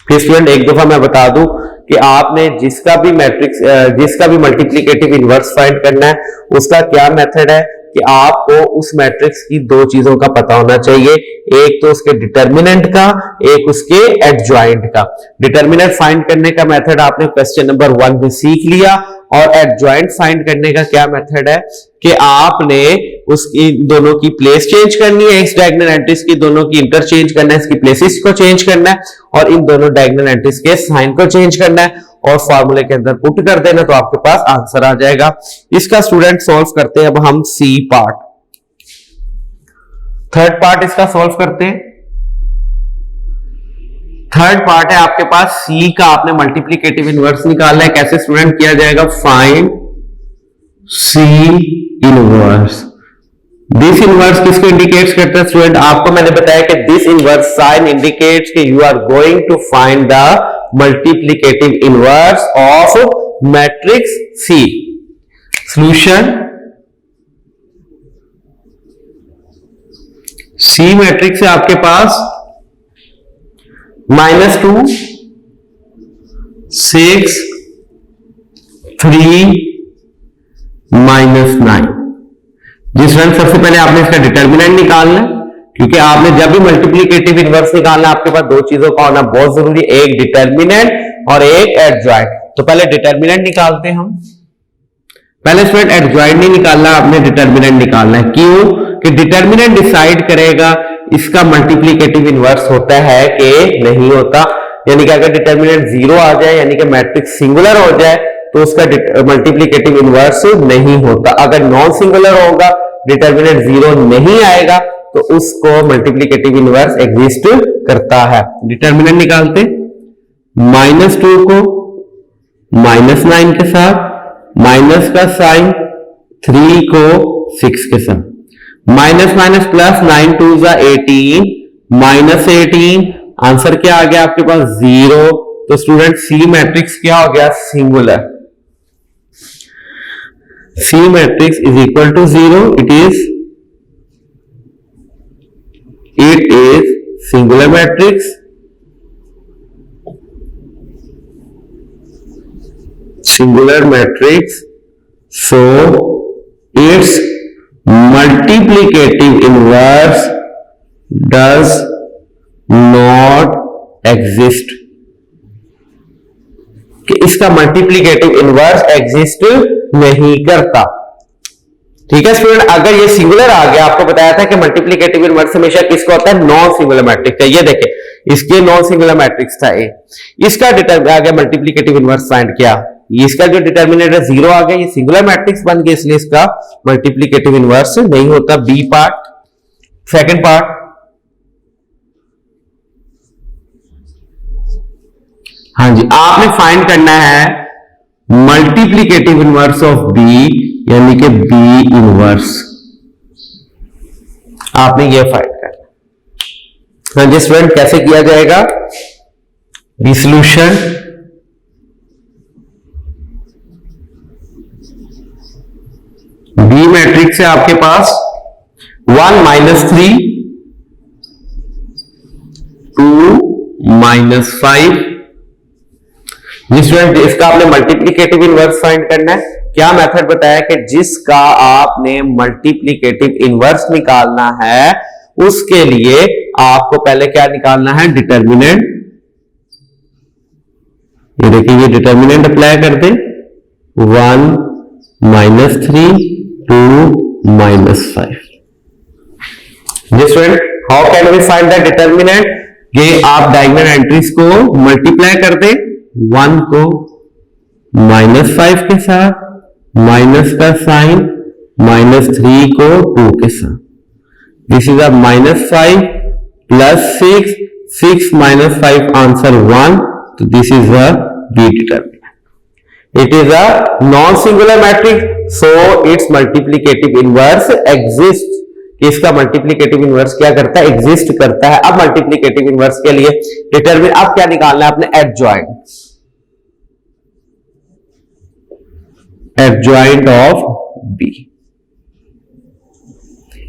फिर स्टूडेंट एक दफा मैं बता दूं कि आपने जिसका भी मैट्रिक्स जिसका भी मल्टीप्लीकेटिव इनवर्स फाइंड करना है उसका क्या मेथड है कि आपको उस मैट्रिक्स की दो चीजों का पता होना चाहिए, एक तो उसके डिटर्मिनेंट का, एक उसके एडजॉइंट का। डिटर्मिनेंट फाइंड करने का मेथड आपने क्वेश्चन नंबर 1 में सीख लिया, और एडजॉइंट फाइंड करने का क्या मेथड है कि आपने उसकी दोनों की प्लेस चेंज करनी है, इस डायगोनल एंट्रीज की दोनों की इंटरचेंज करना है, इसकी प्लेसेस को चेंज करना है, और इन दोनों डायगोनल एंट्रीज के साइन को चेंज करना है, और फॉर्मूले के अंदर पुट कर देना तो आपके पास आंसर आ जाएगा। इसका स्टूडेंट सॉल्व करते हैं। अब हम सी पार्ट, थर्ड पार्ट इसका सॉल्व करते हैं। थर्ड पार्ट है आपके पास सी का, आपने मल्टीप्लीकेटिव इनवर्स निकालना है। कैसे स्टूडेंट किया जाएगा? Find C inverse. This inverse किसको इंडिकेट्स करता है स्टूडेंट? आपको मैंने बताया कि दिस इनवर्स साइन इंडिकेट्स कि you are going to find the multiplicative inverse of matrix C. Solution, C matrix है आपके पास -2 6 3 -9। जिस रंग सबसे पहले आपने इसका डिटर्मिनेंट निकालना है, क्योंकि आपने जब भी मल्टीप्लीकेटिव इनवर्स निकालना आपके पास दो चीजों का होना बहुत जरूरी, एक डिटर्मिनेंट और एक एडजॉइंट। तो पहले डिटर्मिनेंट निकालते हैं हम। पहले स्टूडेंट एडजॉइंट नहीं निकालना, आपने डिटर्मिनेंट निकालना है। क्यों? कि डिटर्मिनेंट डिसाइड करेगा इसका मल्टीप्लीकेटिव इनवर्स होता है कि नहीं होता। यानी कि अगर डिटर्मिनेंट 0 आ जाए, यानी कि मैट्रिक्स सिंगुलर हो जाए, तो उसका मल्टीप्लीकेटिव इनवर्स नहीं होता। अगर नॉन सिंगुलर होगा, डिटर्मिनेंट 0 नहीं आएगा, तो उसको मल्टीप्लीकेटिव इनवर्स एग्जिस्ट करता है। डिटर्मिनेंट निकालते, -2 को -9 के साथ, माइनस का साइन 3 को 6 के साथ, माइनस माइनस प्लस 9 2 18 -18। आंसर क्या आ गया आपके पास? 0। तो स्टूडेंट सी मैट्रिक्स क्या हो गया? Singular. C matrix is equal to 0. It is singular matrix. Singular matrix. So its multiplicative inverse does not exist. कि इसका मल्टीप्लीकेटिव इनवर्स एग्जिस्ट नहीं करता। ठीक है स्टूडेंट, अगर ये सिंगुलर आ गया, आपको बताया था कि मल्टीप्लीकेटिव इनवर्स हमेशा किसका होता है? नॉन सिंगुलर मैट्रिक्स का। ये देखें, इसके नॉन सिंगुलर मैट्रिक्स था ए, इसका आ गया मल्टीप्लीकेटिव इनवर्स फाइंड किया, इसका जो डिटर्मिनेंट है 0 आ गया, ये सिंगुलर मैट्रिक्स बन गया, इसलिए इसका मल्टीप्लीकेटिव इनवर्स नहीं होता। बी पार्ट, सेकंड पार्ट, हाँ जी, आपने फाइंड करना है मल्टीप्लीकेटिव इनवर्स ऑफ बी, यानी कि बी इनवर्स आपने ये फाइंड करना। हाँ जी स्टूडेंट, कैसे किया जाएगा? बी सॉल्यूशन, बी मैट्रिक्स है आपके पास 1 -3 2 -5। स्टूडेंट, इसका आपने मल्टीप्लीकेटिव इनवर्स फाइंड करना है। क्या मेथड बताया कि जिसका आपने मल्टीप्लीकेटिव इनवर्स निकालना है, उसके लिए आपको पहले क्या निकालना है? डिटर्मिनेंट। ये देखिए, ये डिटर्मिनेंट अप्लाई कर दे, 1 -3 2 -5। Student, how can we find the determinant? ये आप डायगोनल एंट्रीज को मल्टीप्लाई कर दे, 1 को -5 के साथ, माइनस का साइन, -3 को 2 के साथ। This is a -5 plus 6, 6 -5 answer 1, तो this is a B determinant. It is a non singular matrix, so its multiplicative inverse exist. इसका मल्टीप्लीकेटिव इनवर्स क्या करता है? एग्जिस्ट करता है। अब मल्टीप्लीकेटिव इनवर्स के लिए डिटरमिनेंट अब क्या निकालना है? अपने adjoint of B.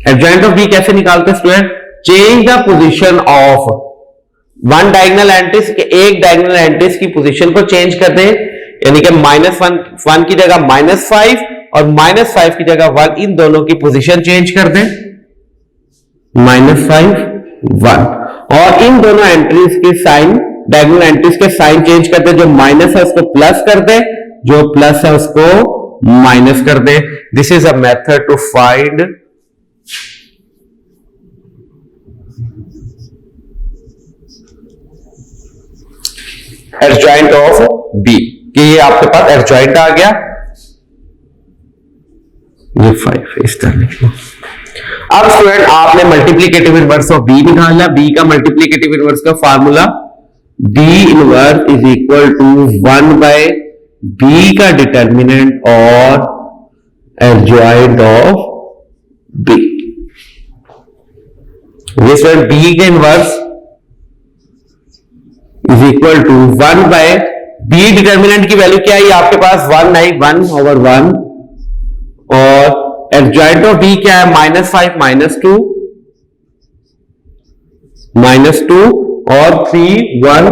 Adjoint of B कैसे निकालते हैं student? Change the position of one diagonal entries के, एक डायगोनल एंट्रीज की पोजीशन को चेंज कर दें, यानी कि -1 की जगह -5 और -5 की जगह 1, इन दोनों की पोजीशन चेंज कर दें, -5 1, और इन दोनों एंट्रीज के साइन, डायगोनल एंट्रीज के साइन चेंज कर दे, जो माइनस है उसको प्लस कर दे, जो प्लस है उसको माइनस कर दे। This is a method to find adjoint of B. कि ये आपके पास एडजॉइंट आ गया, ये 5 इस तरह लिख लो। अब स्टूडेंट आपने मल्टीप्लीकेटिव इनवर्स ऑफ बी निकालना। बी का मल्टीप्लीकेटिव इनवर्स का formula B inverse is equal to 1 by B का डिटर्मिनेंट और एडजॉइंट ऑफ बी। ये स्टूडेंट बी का inverse is equal to 1 by B determinant की वैल्यू क्या है, आपके पास 1 आई 1/1 और एडजॉइंट ऑफ बी क्या है -5 -2 और 3 1।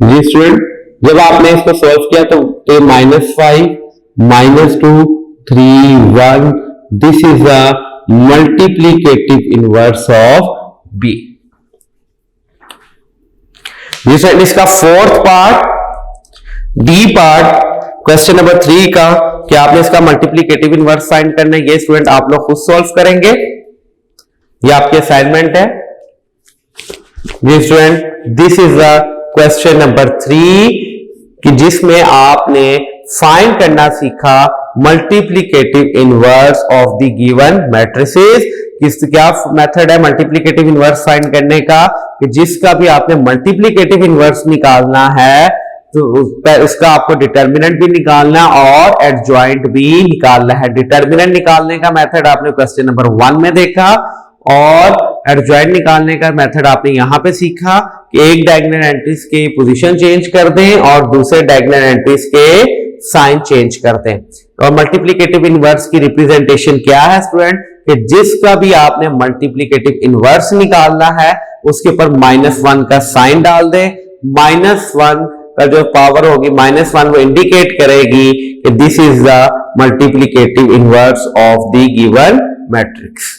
जी स्टूडेंट जब आपने इसको सॉल्व किया तो -5 -2 3 1 this is a multiplicative inverse of B. जी स्टूडेंट इसका fourth part D part question number 3 का कि आपने इसका मल्टीप्लीकेटिव इनवर्स फाइंड करना है। ये स्टूडेंट आप लोग खुद सॉल्व करेंगे, ये आपकी असाइनमेंट है। ये student this is the question number 3 कि जिसमें आपने फाइंड करना सीखा multiplicative inverse of the given matrices. क्या मेथड है मल्टीप्लीकेटिव इनवर्स फाइंड करने का कि जिसका भी आपने मल्टीप्लीकेटिव इनवर्स निकालना है तो उसका आपको डिटर्मिनेंट भी निकालना और एडजॉइंट भी निकालना है। डिटर्मिनेंट निकालने का मेथड आपने क्वेश्चन नंबर 1 में देखा और एडजॉइंट निकालने का मेथड आपने यहां पे सीखा कि एक डायगोनल एंट्रीज के पोजीशन चेंज कर दें और दूसरे डायगोनल एंट्रीज के साइन चेंज कर दें। और मल्टीप्लीकेटिव इनवर्स की रिप्रेजेंटेशन क्या है स्टूडेंट कि जिसका भी आपने मल्टीप्लीकेटिव इनवर्स निकालना है उसके ऊपर -1 का साइन डाल दें। -1 का जो पावर होगी -1 वो इंडिकेट करेगी कि this is the multiplicative inverse of the given matrix.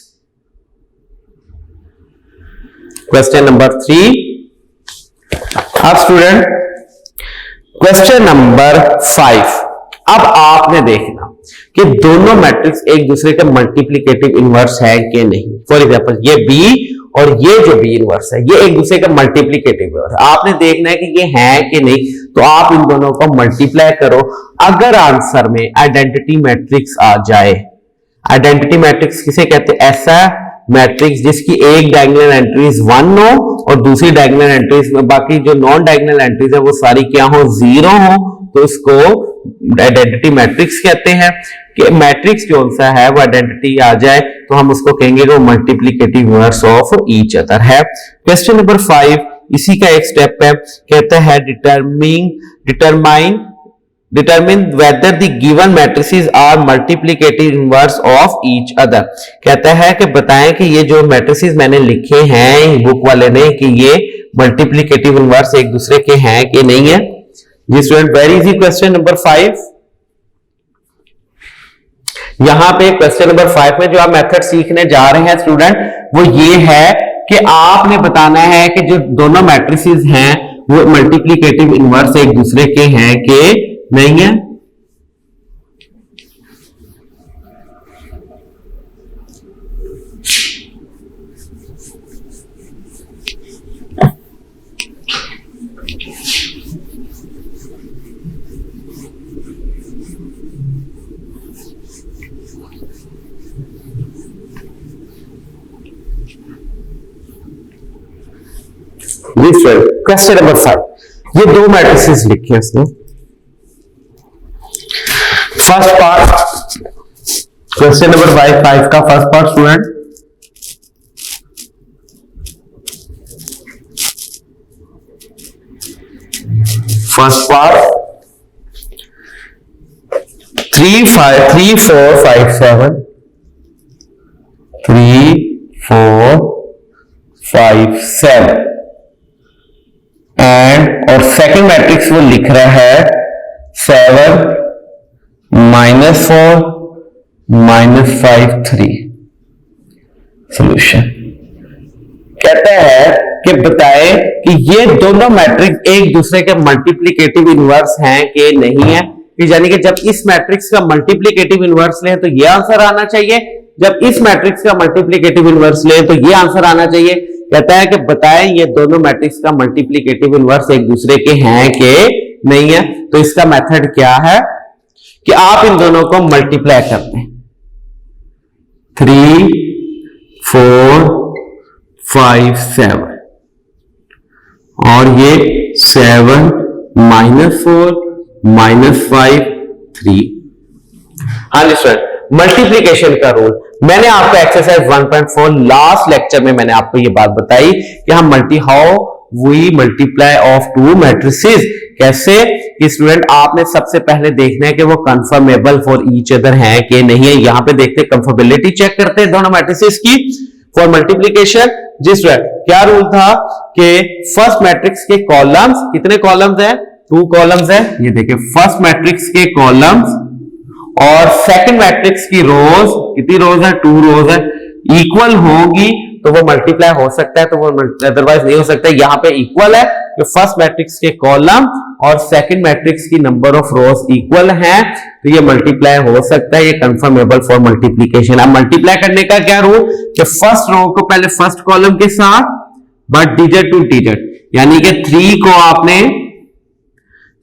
Question number 3। अब स्टूडेंट क्वेश्चन नंबर 5। अब आपने देखना कि दोनों मैट्रिक्स एक दूसरे के मल्टीप्लीकेटिव इनवर्स है कि नहीं। फॉर एग्जांपल ये बी और ये जो बी इनवर्स है ये एक दूसरे का मल्टीप्लीकेटिव इनवर्स है। आपने देखना है कि ये है कि नहीं, तो आप इन दोनों को मल्टीप्लाई करो। अगर आंसर में आइडेंटिटी मैट्रिक्स आ जाए, आइडेंटिटी मैट्रिक्स किसे कहते हैं, ऐसा मैट्रिक्स जिसकी एक डायगोनल एंट्रीज 1 हो और दूसरी डायगोनल एंट्रीज में बाकी जो नॉन डायगोनल एंट्रीज है वो सारी क्या हो, 0 हो, तो इसको आइडेंटिटी मैट्रिक्स कहते हैं। कि मैट्रिक्स जो सा है वो आइडेंटिटी आ जाए तो हम उसको कहेंगे वो multiplicative inverse of each other है। क्वेश्चन नंबर 5 इसी का एक स्टेप है, कहता है determine whether the given matrices are multiplicative inverse of each other. कहता है कि बताएं कि ये जो मैट्रिसेस मैंने लिखे हैं बुक वाले ने कि ये मल्टीप्लीकेटिव इनवर्स एक दूसरे के हैं कि नहीं है। जी student very easy question number 5। यहां पे क्वेश्चन नंबर 5 में जो आप मेथड सीखने जा रहे हैं स्टूडेंट वो ये है कि आपने बताना है कि जो दोनों मैट्रिसेस हैं वो मल्टीप्लीकेटिव इनवर्स एक दूसरे के हैं कि नहीं है। क्वेश्चन नंबर 5 ये दो मैट्रिसेस लिखे हैं इसने। फर्स्ट पार्ट क्वेश्चन नंबर 5 का first part student first part 3 4 5 7 3 4 5 7 and और सेकंड मैट्रिक्स वो लिख रहा है 7 -4 -5 3। सॉल्यूशन कहता है कि बताएं कि ये दोनों मैट्रिक्स एक दूसरे के मल्टीप्लीकेटिव इनवर्स हैं कि नहीं है। यानी कि जब इस मैट्रिक्स का मल्टीप्लीकेटिव इनवर्स लें तो ये आंसर आना चाहिए, जब इस मैट्रिक्स का मल्टीप्लीकेटिव इनवर्स लें तो ये आंसर आना चाहिए। कहता है कि बताएं ये दोनों मैट्रिक्स का मल्टीप्लिकेटिव इनवर्स एक दूसरे के हैं कि नहीं है। तो इसका मेथड क्या है कि आप इन दोनों को मल्टीप्लाई करते हैं, 3 4 5 7 और ये 7 -4 -5 3। हाँ जी सर, मल्टीप्लीकेशन का रूल मैंने आपको एक्सरसाइज 1.4 लास्ट लेक्चर में मैंने आपको ये बात बताई कि हम how we multiply of two matrices. कैसे कि स्टूडेंट आपने सबसे पहले देखना है कि वो कंफर्मेबल फॉर ईच अदर है कि नहीं है। यहां पे देखते कंफर्मेबिलिटी चेक करते हैं दोनों मैट्रिसेस की फॉर मल्टीप्लीकेशन। जी स्टूडेंट, क्या रूल था कि फर्स्ट मैट्रिक्स के कॉलम्स, कितने कॉलम्स है? 2 कॉलम्स है। ये देखिए फर्स्ट मैट्रिक्स के कॉलम्स और सेकंड मैट्रिक्स की रोज, कितनी रोज है? 2 रोज है, इक्वल होगी तो वो मल्टीप्लाई हो सकता है, तो वो अदरवाइज नहीं हो सकता। यहां पे इक्वल है कि फर्स्ट मैट्रिक्स के कॉलम और सेकंड मैट्रिक्स की नंबर ऑफ रोज इक्वल हैं, तो ये मल्टीप्लाई हो सकता है, ये कंफर्मेबल फॉर मल्टीप्लीकेशन। अब मल्टीप्लाई करने का क्या रूल कि फर्स्ट रो को पहले फर्स्ट कॉलम के साथ बट डिजिट टू डिजिट, यानी कि 3 को आपने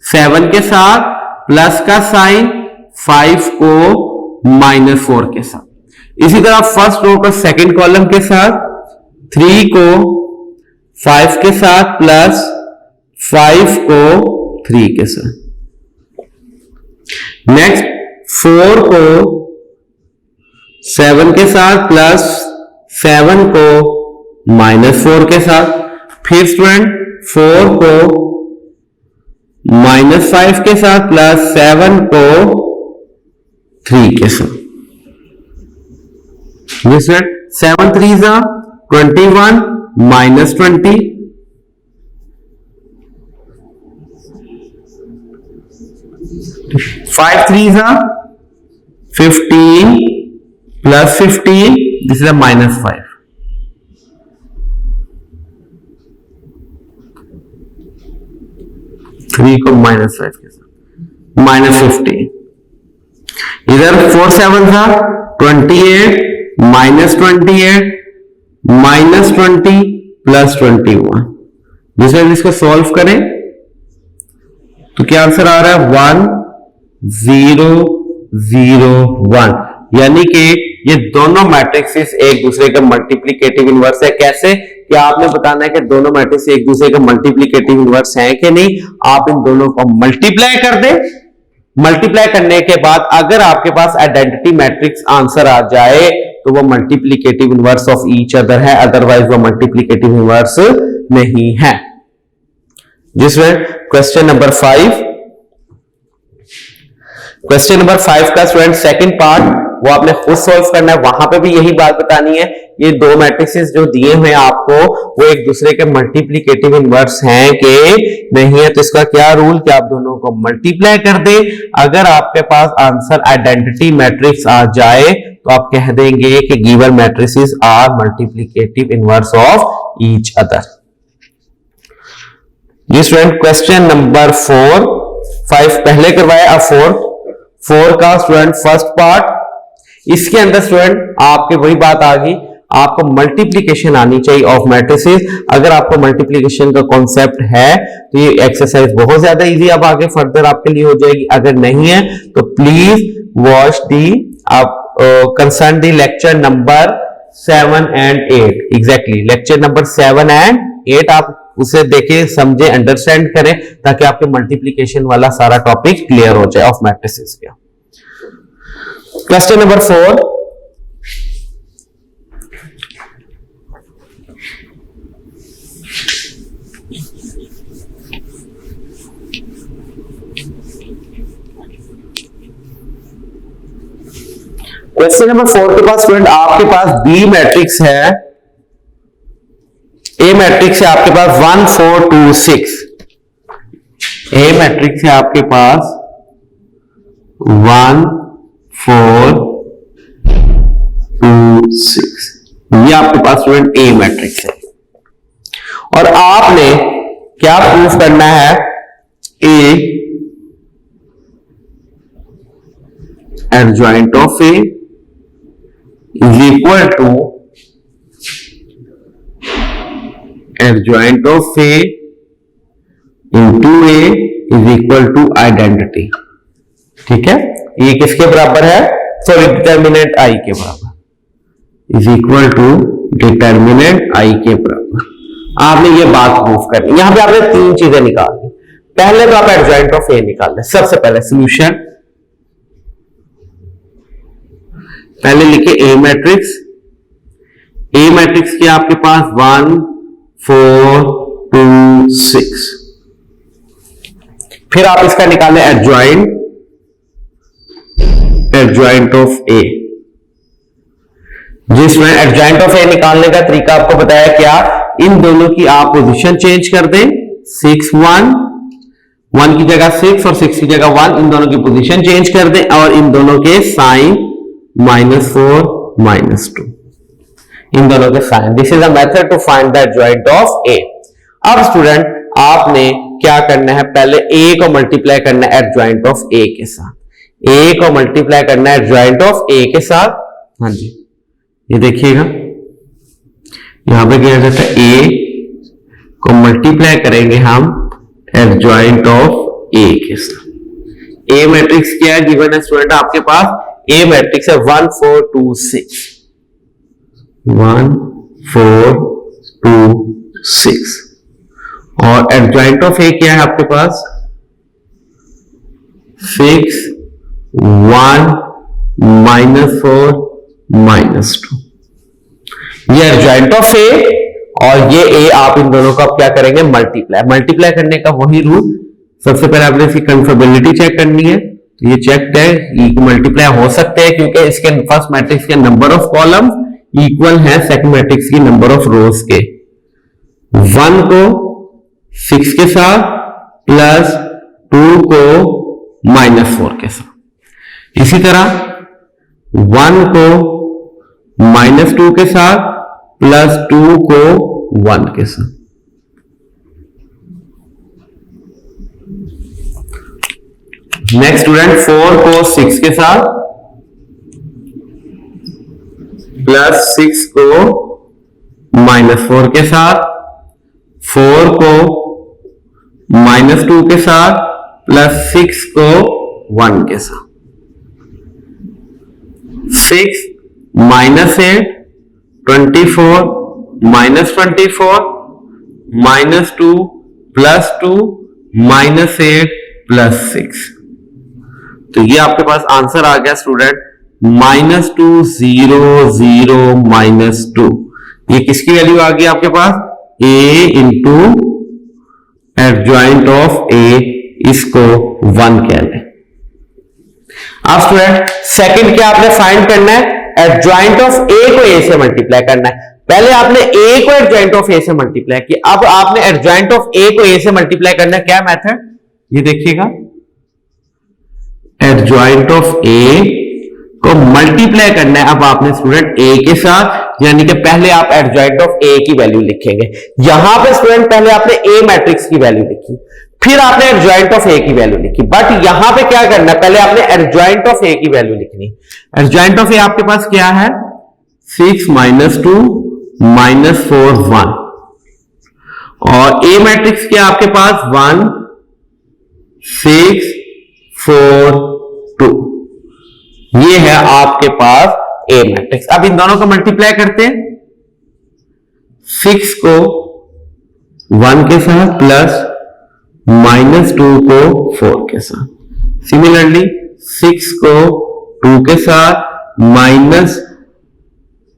7 के साथ प्लस का साइन, 5 को -4 के साथ। इसी तरह फर्स्ट रो को सेकंड कॉलम के साथ 3 को 5 के साथ प्लस 5 को 3 के साथ। नेक्स्ट 4 को 7 के साथ प्लस 7 को -4 के साथ। फिर स्टूडेंट 4 को -5 के साथ प्लस 7 को 3 के साथ। 7 3 21 -20, 5 3 15 plus 15, this is a -5. 3 को -5 के साथ -15। इधर 4 7 28 -28 -20 प्लस 21। जिसमें इसको सॉल्व करें तो क्या आंसर आ रहा है? 1 0 0 1, यानी कि ये दोनों मैट्रिक्सेस एक दूसरे का मल्टीप्लिकेटिव इनवर्स है। कैसे कि आपने बताना है कि दोनों मैट्रिक्स एक दूसरे का मल्टीप्लिकेटिव इनवर्स है कि नहीं। आप इन दोनों को मल्टीप्लाई कर दें, मल्टीप्लाई करने के बाद अगर आपके पास आइडेंटिटी मैट्रिक्स आंसर आ जाए तो वो multiplicative inverse of each other है, अदरवाइज वो मल्टीप्लिकेटिव इनवर्स नहीं है। जिसमें क्वेश्चन नंबर 5, क्वेश्चन नंबर 5 का स्टूडेंट सेकंड पार्ट वो आपने खुद सॉल्व करना है। वहां पे भी यही बात बतानी है, ये दो मैट्रिसेस जो दिए हुए आपको वो एक दूसरे के मल्टीप्लिकेटिव इनवर्स हैं कि नहीं है। तो इसका क्या रूल कि आप दोनों को मल्टीप्लाई कर दे। अगर आपके पास आंसर आइडेंटिटी मैट्रिक्स आ जाए तो आप कह देंगे कि given matrices are multiplicative inverse of each other. जी स्टूडेंट, क्वेश्चन नंबर 4 5 पहले करवाया, अब 4 का स्टूडेंट फर्स्ट पार्ट। इसके अंदर स्टूडेंट आपके वही बात आ गई, आपको मल्टीप्लिकेशन आनी चाहिए ऑफ मैट्रिसेस। अगर आपको मल्टीप्लिकेशन का कॉन्सेप्ट है तो ये एक्सरसाइज बहुत ज्यादा इजी अब आगे फर्दर आपके लिए हो जाएगी। अगर नहीं है तो please watch the concern the lecture number 7 and 8। Exactly lecture number 7 and 8 आप उसे देखें, समझे, अंडरस्टैंड करें ताकि आपके मल्टीप्लिकेशन वाला सारा टॉपिक क्लियर हो जाए ऑफ मैट्रिसेस का। क्वेश्चन नंबर 4, क्वेश्चन नंबर 4 के पास स्टूडेंट आपके पास बी मैट्रिक्स है, ए मैट्रिक्स है आपके पास 1 4 2 6। ए मैट्रिक्स है आपके पास 1 4 2 6, ये आपके पास स्टूडेंट ए मैट्रिक्स है। और आपने क्या प्रूफ करना है? A adjoint of A is equal to adjoint of A into A is equal to identity. ठीक है, ये किसके बराबर है? सॉरी, डिटर्मिनेंट आई के बराबर, इज इक्वल टू डिटर्मिनेंट आई के बराबर। आपने ये बात प्रूफ करनी। यहां पे आपने तीन चीजें निकालनी। पहले तो आप एडजॉइंट ऑफ ए निकाल लें। सबसे पहले सॉल्यूशन, पहले लिखे ए मैट्रिक्स। ए मैट्रिक्स के आपके पास 1 4 2 6। फिर आप इसका निकालें एडजॉइंट ऑफ ए, जिसमें एडजॉइंट ऑफ ए निकालने का तरीका आपको बताया क्या? इन दोनों की आप पोजीशन चेंज कर दें। 6 1 की जगह 6 और 6 की जगह 1, इन दोनों की पोजीशन चेंज कर दें और इन दोनों के साइन -4 -2, इन दोनों के sign. This is a method to find the adjoint of A. अब स्टूडेंट आपने क्या करना है? पहले ए को मल्टीप्लाई करना है एडजॉइंट ऑफ ए के साथ। ए को मल्टीप्लाई करना है एडजॉइंट ऑफ ए के साथ। हाँ जी, ये देखिएगा यहां पे क्या जाता है? ए को मल्टीप्लाई करेंगे हम एडजॉइंट ऑफ ए के साथ। ए मैट्रिक्स क्या है? गिवन है स्टूडेंट आपके पास ए मैट्रिक्स है 1 4 2 6, 1 4 2 6। और एडजॉइंट ऑफ ए क्या है आपके पास? 6 1 -4 -2। ये एडजॉइंट ऑफ ए और ये ए, आप इन दोनों को आप क्या करेंगे? मल्टीप्लाई करने का वही रूल। सबसे पहले आपने इसकी कंफर्टेबिलिटी चेक करनी है। तो ये चेक है, ये मल्टीप्लाई हो सकते हैं क्योंकि इसके फर्स्ट मैट्रिक्स के नंबर ऑफ कॉलम इक्वल है सेकंड मैट्रिक्स की नंबर ऑफ रोज के। 1 को 6 के साथ प्लस 2 को -4 के साथ। इसी तरह 1 को -2 के साथ प्लस 2 को 1 के साथ। नेक्स्ट स्टूडेंट 4 को 6 के साथ प्लस 6 को -4 के साथ, 4 को -2 के साथ प्लस 6 को 1 के साथ। 6 -8 24 -24 -2 +2 -8 +6। तो ये आपके पास आंसर आ गया स्टूडेंट -2 0 0 -2। ये किसकी वैल्यू आ गई आपके पास? a into adjoint of a, इसको 1 कह लें। अब स्टूडेंट सेकंड क्या आपने फाइंड करना है? एडजॉइंट ऑफ a को a से मल्टीप्लाई करना है। पहले आपने a को एडजॉइंट ऑफ a से मल्टीप्लाई किया, अब आपने एडजॉइंट ऑफ a को a से मल्टीप्लाई करना है। क्या मेथड? ये देखिएगा, एडजॉइंट ऑफ a को मल्टीप्लाई करना है अब आपने स्टूडेंट a के साथ, यानी कि पहले आप एडजॉइंट ऑफ a की वैल्यू लिखेंगे। यहां पे स्टूडेंट पहले आपने a मैट्रिक्स की वैल्यू लिखी, फिर आपने एडजॉइंट ऑफ a की वैल्यू लिखी। बट यहां पे क्या करना है? पहले आपने एडजॉइंट ऑफ a की वैल्यू लिखनी। एडजॉइंट ऑफ a आपके पास क्या है? 6 -2 -4 1। और a मैट्रिक्स क्या आपके पास? 1 6 4 2। ये है आपके पास a मैट्रिक्स। अब इन दोनों को मल्टीप्लाई करते हैं। 6 को 1 के साथ प्लस -2 को 4 के साथ। सिमिलरली 6 को 2 के साथ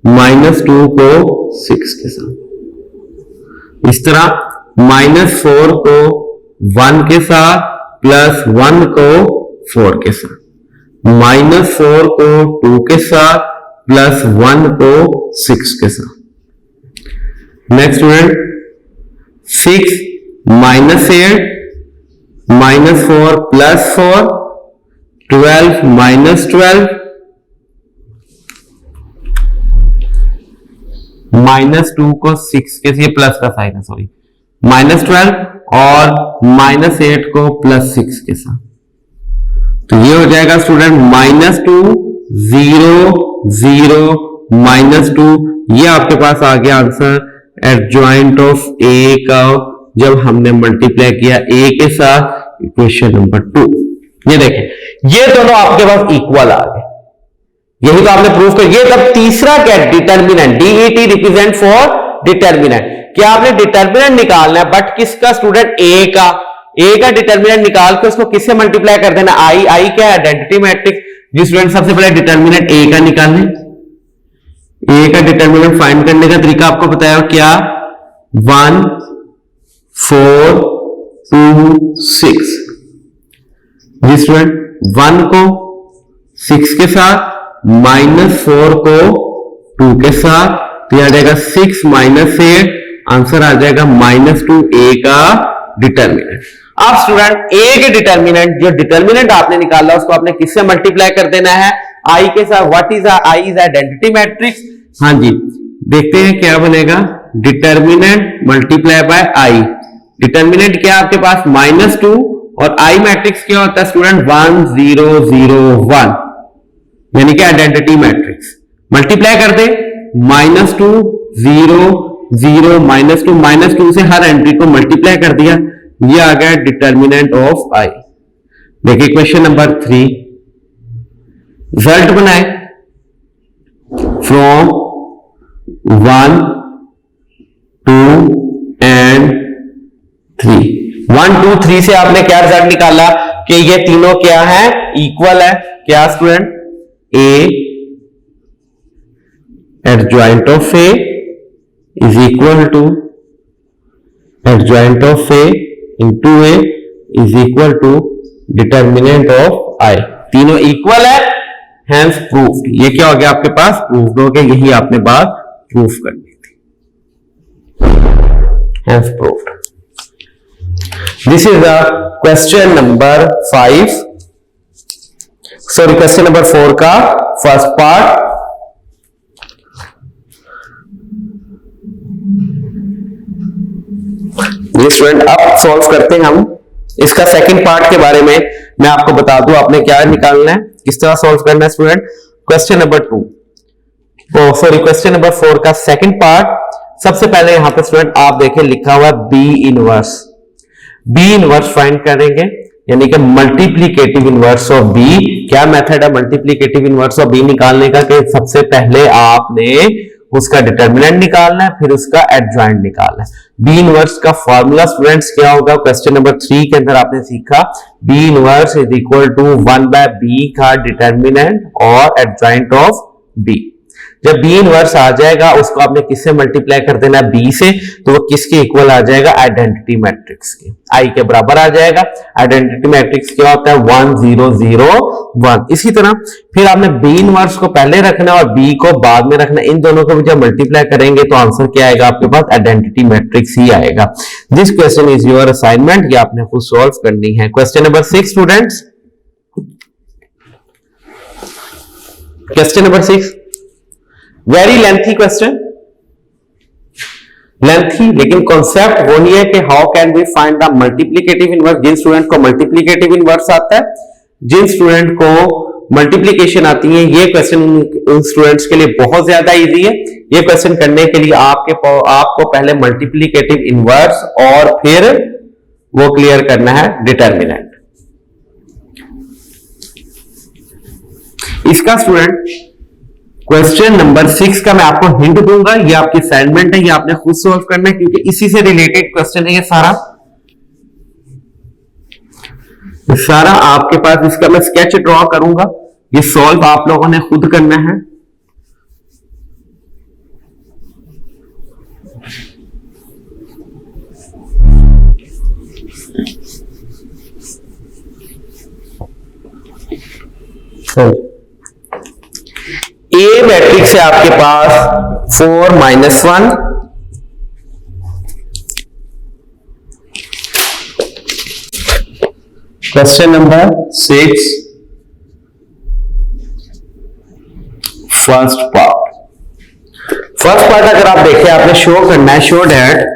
-2 को 6 के साथ। इस तरह -4 को 1 के साथ प्लस 1 को 4 के साथ, -4 को 2 के साथ प्लस 1 को 6 के साथ। नेक्स्ट स्टूडेंट 6 -8 -4 प्लस 4 12 -12 -2 को 6 के साथ, प्लस का साइन है सॉरी, -12 और -8 को +6 के साथ। तो ये हो जाएगा स्टूडेंट -2 0 0 -2। ये आपके पास आ गया आंसर एडजॉइंट ऑफ ए का जब हमने मल्टीप्लाई किया ए के साथ, इक्वेशन नंबर 2। ये देखें, ये दोनों आपके पास इक्वल आ गए, यही तो आपने प्रूफ कर। ये तब तीसरा क्या, determinant, DET represent for determinant. क्या आपने डिटर्मिनेंट निकालना है, बट किसका स्टूडेंट, ए का। ए का डिटर्मिनेंट निकाल के उसको किससे मल्टीप्लाई कर देना, आई। आई क्या है, आइडेंटिटी मैट्रिक्स। जी स्टूडेंट, सबसे पहले डिटर्मिनेंट ए का निकालने। ए का डिटर्मिनेंट फाइंड करने का तरीका आपको बताया क्या, 1 4 2 6। जी स्टूडेंट, 1 को 6 के साथ, -4 को 2 के साथ, तो आ जाएगा 6 - 8, आंसर आ जाएगा -2 ए का डिटर्मिनेंट। अब स्टूडेंट ए के डिटर्मिनेंट, जो डिटर्मिनेंट आपने निकाला उसको आपने किससे मल्टीप्लाई कर देना है, आई के साथ। What is I, is identity matrix. हाँ जी, देखते हैं क्या बनेगा, determinant multiply by I. Determinant क्या आपके पास, -2, और आई मैट्रिक्स क्या होता है स्टूडेंट, 1 0 0 1, यानी कि आइडेंटिटी मैट्रिक्स। मल्टीप्लाई कर दे, -2 0 0 -2 से हर एंट्री को मल्टीप्लाई कर दिया, ये आ गया डिटर्मिनेंट ऑफ आई। देखिए क्वेश्चन नंबर 3, रिजल्ट बनाए फ्रॉम 1 2 एंड 3। 1 2 3 से आपने क्या रिजल्ट निकाला कि ये तीनों क्या है, इक्वल है। क्या student, A adjoint of A is equal to adjoint of A into A is equal to determinant of I. तीनों इक्वल है, हैंस प्रूफ्ड। ये क्या हो गया आपके पास, प्रूफ्ड हो गया। यही आपने बात प्रूफ करनी थी, hence proved. This is the question number 5, sorry question number 4 का फर्स्ट पार्ट। स्टूडेंट अब सॉल्व करते हैं हम इसका सेकंड पार्ट के बारे में। मैं आपको बता दूं आपने क्या निकालना है, किस तरह सॉल्व करना है student. Question number 2, sorry question number 4 का सेकंड पार्ट। सबसे पहले यहां पे स्टूडेंट आप देखें लिखा हुआ B inverse. B inverse find करेंगे, यानी कि मल्टीप्लीकेटिव इनवर्स ऑफ बी। क्या मेथड है मल्टीप्लीकेटिव इनवर्स ऑफ बी निकालने का, कि सबसे पहले आपने उसका डिटर्मिनेंट निकालना है, फिर उसका एडजॉइंट निकालना है। बी इनवर्स का फॉर्मूला स्टूडेंट्स क्या होगा, क्वेश्चन नंबर 3 के अंदर आपने सीखा, B inverse is equal to 1/b का डिटर्मिनेंट और एडजॉइंट ऑफ बी। जब बी इनवर्स आ जाएगा उसको आपने किससे मल्टीप्लाई कर देना, बी से, तो वो किसके इक्वल आ जाएगा, आइडेंटिटी मैट्रिक्स के, आई के बराबर आ जाएगा। आइडेंटिटी मैट्रिक्स क्या होता है, 1 0 0 1। इसी तरह फिर आपने बी इनवर्स को पहले रखना और बी को बाद में रखना। इन दोनों को भी जब मल्टीप्लाई करेंगे तो आंसर क्या आएगा आपके पास, आइडेंटिटी मैट्रिक्स ही आएगा। This question is your assignment, ये आपने खुद सॉल्व करनी है। Question number 6 students, question number 6 very lengthy question, lengthy, लेकिन कॉन्सेप्ट वही है कि how can we find the multiplicative inverse. जिन स्टूडेंट को मल्टीप्लीकेटिव इनवर्स आता है, जिन स्टूडेंट को मल्टीप्लीकेशन आती है, ये क्वेश्चन उन स्टूडेंट्स के लिए बहुत ज्यादा इजी है। ये क्वेश्चन करने के लिए आपको पहले मल्टीप्लीकेटिव इनवर्स और फिर वो क्लियर करना है डिटर्मिनेंट। इसका स्टूडेंट क्वेश्चन नंबर 6 का मैं आपको हिंट दूंगा, ये आपकी असाइनमेंट है, ये आपने खुद सॉल्व करना है क्योंकि इसी से रिलेटेड क्वेश्चन है ये सारा आपके पास। इसका मैं स्केच ड्रॉ करूंगा, ये सॉल्व आप लोगों ने खुद करना है। ए मैट्रिक्स है आपके पास 4 - 1, क्वेश्चन नंबर 6 फर्स्ट पार्ट अगर आप देखें, आपने शो करना है, शो डैट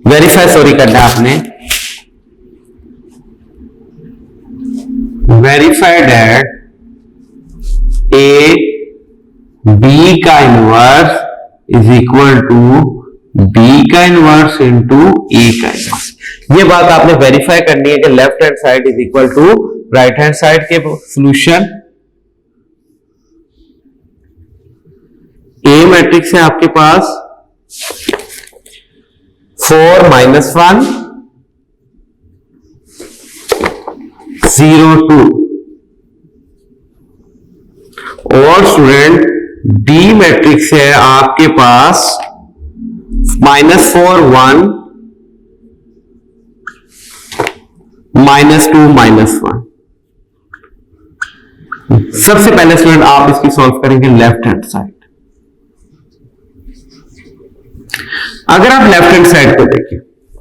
वेरीफाई, सॉरी करना है आपने, वेरीफाई डैट ए बी का inverse is equal to B का इनवर्स इंटू ए का इनवर्स। ये बात आपने वेरीफाई करनी है कि left hand side is equal to right hand side के सोल्यूशन। ए मैट्रिक्स है आपके पास 4 - 1 0 2 और स्टूडेंट डी मैट्रिक्स है आपके पास -4 1 -2 -1। सबसे पहले स्टूडेंट आप इसकी सॉल्व करेंगे लेफ्ट हैंड साइड। अगर आप लेफ्ट हैंड साइड को देखिए,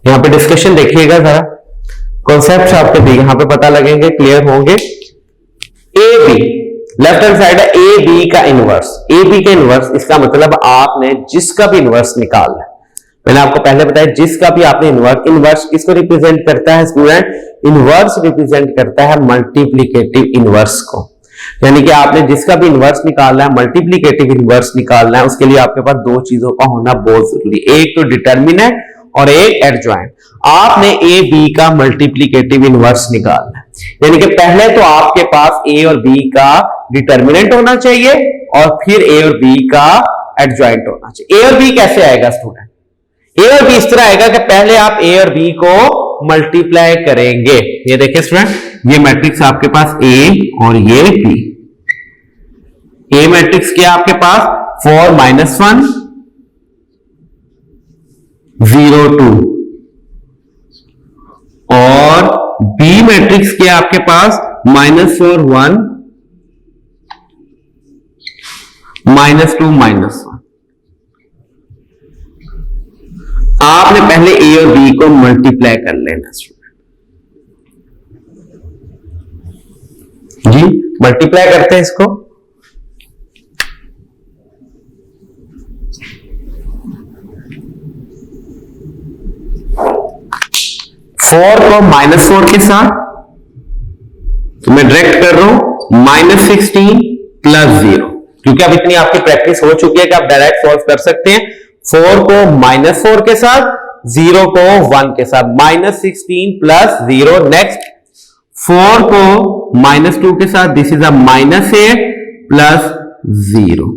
यहां पे डिस्कशन देखिएगा जरा, कॉन्सेप्ट आपको यहां पे पता लगेंगे, क्लियर होंगे। A B left hand side है, ए बी का इनवर्स। ए बी का इनवर्स इसका मतलब आपने जिसका भी इनवर्स निकालना है, मैंने आपको पहले बताया जिसका भी आपने इनवर्स किसको रिप्रेजेंट करता है स्टूडेंट? इनवर्स रिप्रेजेंट करता है मल्टीप्लीकेटिव इनवर्स को। यानी कि आपने जिसका भी इनवर्स निकालना है, मल्टीप्लीकेटिव इनवर्स निकालना है, उसके लिए आपके पास दो चीजों का होना बहुत जरूरी है, एक तो डिटर्मिनेंट और एक एडजॉइंट। आपने ए बी का मल्टीप्लीकेटिव इनवर्स निकालना है, यानी कि पहले तो आपके पास ए और बी का डिटर्मिनेंट होना चाहिए और फिर ए और बी का एडजॉइंट होना चाहिए। ए और बी कैसे आएगा स्टूडेंट? ए और बी इस तरह आएगा कि पहले आप ए और बी को मल्टीप्लाई करेंगे। ये देखिए स्टूडेंट, ये मैट्रिक्स आपके पास ए और ये बी। ए मैट्रिक्स क्या आपके पास 4 - 1 0 2 और बी मैट्रिक्स क्या आपके पास -4 1 -2 -1। आपने पहले ए और बी को मल्टीप्लाई कर लेना जी, मल्टीप्लाई करते हैं इसको। फोर को -4 के साथ तो मैं डायरेक्ट कर रहा हूं -16 + 0, क्योंकि अब इतनी आपकी प्रैक्टिस हो चुकी है कि आप डायरेक्ट सॉल्व कर सकते हैं। 4 को -4 के साथ, 0 को 1 के साथ, -16 + 0। नेक्स्ट 4 को -2 के साथ, दिस इज अ -8 + 0।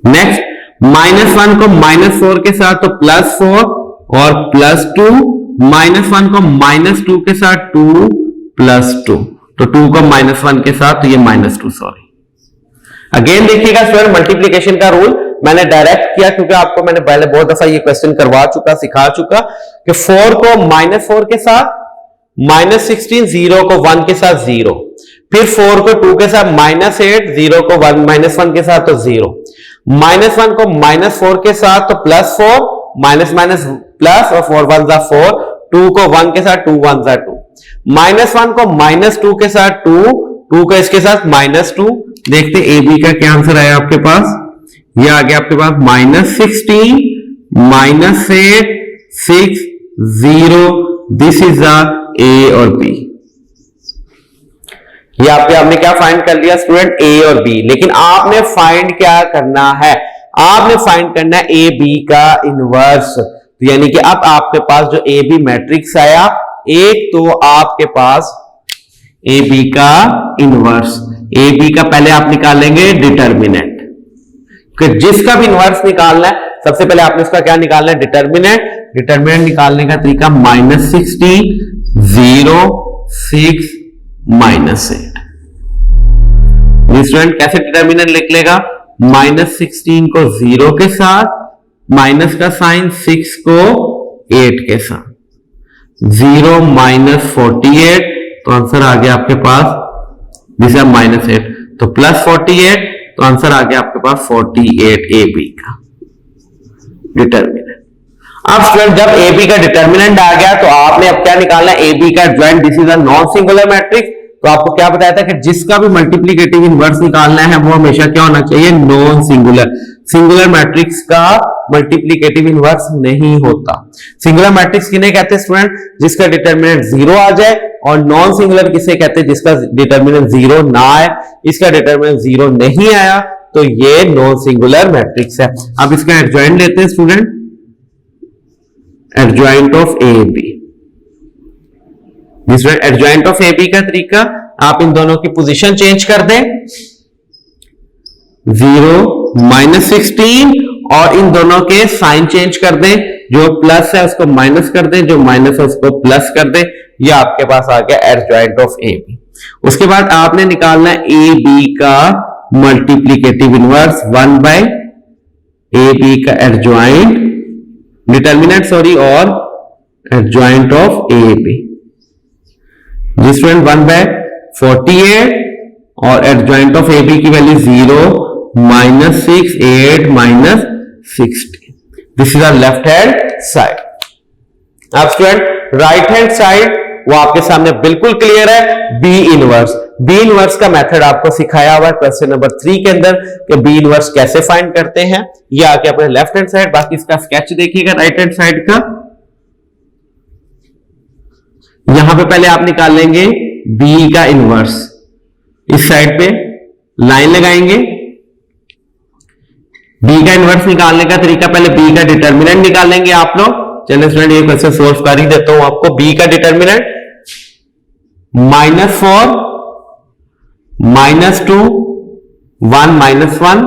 नेक्स्ट -1 को -4 के साथ तो +4 और +2, -1 को -2 के साथ 2 + 2, तो 2 को -1 के साथ तो ये -2, सॉरी। अगेन देखिएगा स्टूडेंट, मल्टीप्लीकेशन का रूल मैंने डायरेक्ट किया क्योंकि आपको मैंने पहले बहुत दफा ये क्वेश्चन करवा चुका, सिखा चुका कि 4 को -4 के साथ -16, 0 को 1 के साथ 0, फिर 4 को 2 के साथ -8, 0 को 1 के साथ तो 0, -1 को -4 के साथ तो +4, प्लस और 4 1 = 4, 2 को 1 के साथ 2 1 = 2, -1 को -2 के साथ 2, 2 को इसके साथ -2। देखते ए बी का क्या आंसर आया आपके पास, ये आ गया आपके पास -16 -8 6 0। दिस इज द ए और बी। ये आपने क्या फाइंड कर लिया स्टूडेंट? ए और बी। लेकिन आपने फाइंड क्या करना है? आपने फाइंड करना है ए बी का इनवर्स। तो यानी कि अब आपके पास जो ए बी मैट्रिक्स आया, एक तो आपके पास ए बी का इनवर्स, ए बी का पहले आप निकालेंगे डिटर्मिनेंट, जिसका भी इनवर्स निकालना है सबसे पहले आपने इसका क्या निकालना है? डिटर्मिनेंट। डिटर्मिनेंट निकालने का तरीका -16 0 6 -8। स्टूडेंट कैसे डिटर्मिनेंट लिख लेगा? -16 को 0 के साथ, माइनस का साइन 6 को 8 के साथ, 0 - 48, तो आंसर आ गया आपके पास दिस इज -8, तो +48, तो आंसर आ गया आपके पास 48 ए बी का डिटर्मिनेंट। अब स्टूडेंट जब ए बी का डिटर्मिनेंट आ गया तो आपने अब क्या निकालना है? ए बी का adjoint, this is a non singular matrix. तो आपको क्या बताया था कि जिसका भी मल्टीप्लीकेटिव इनवर्स निकालना है वो हमेशा क्या होना चाहिए? Non singular. सिंगुलर मैट्रिक्स का मल्टीप्लीकेटिव इनवर्स नहीं होता। सिंगुलर मैट्रिक्स किन्हें कहते हैं स्टूडेंट? जिसका डिटर्मिनेंट 0 आ जाए। और नॉन सिंगुलर किसे कहते हैं? जिसका डिटर्मिनेंट 0 ना आए। इसका डिटर्मिनेंट 0 नहीं आया तो ये नॉन सिंगुलर मैट्रिक्स है। अब इसका एडजॉइंट लेते हैं student, adjoint of A B. Adjoint of A B का तरीका, आप इन दोनों की पोजीशन चेंज कर दें, 0 -16, और इन दोनों के साइन चेंज कर दें, जो प्लस है उसको माइनस कर दें, जो माइनस है उसको प्लस कर दें। ये आपके पास आ गया एडजॉइंट ऑफ ए बी। उसके बाद आपने निकालना है ए बी का multiplicative inverse, 1 by A B का एडजॉइंट डिटर्मिनेंट और एडजॉइंट ऑफ ए बी, जिसमें 1 बाय 48 और एडजॉइंट ऑफ ए बी की value 0 -6 8 -60। This is our left hand side. अब स्टूडेंट राइट हैंड साइड वो आपके सामने बिल्कुल क्लियर है, बी इनवर्स। बी इनवर्स का मेथड आपको सिखाया हुआ है क्वेश्चन नंबर 3 के अंदर कि बी इनवर्स कैसे फाइंड करते हैं। ये आके अपने लेफ्ट हैंड साइड, बाकी इसका स्केच देखिएगा राइट हैंड साइड का। यहां पे पहले आप निकाल लेंगे बी का इनवर्स, इस साइड पे लाइन लगाएंगे। बी का इनवर्स निकालने का तरीका, पहले बी का डिटर्मिनेंट निकाल लेंगे आप लोग। चलिए स्टूडेंट ये क्वेश्चन सोल्व कर ही देता हूं आपको। बी का डिटर्मिनेंट -4 -2 1 -1।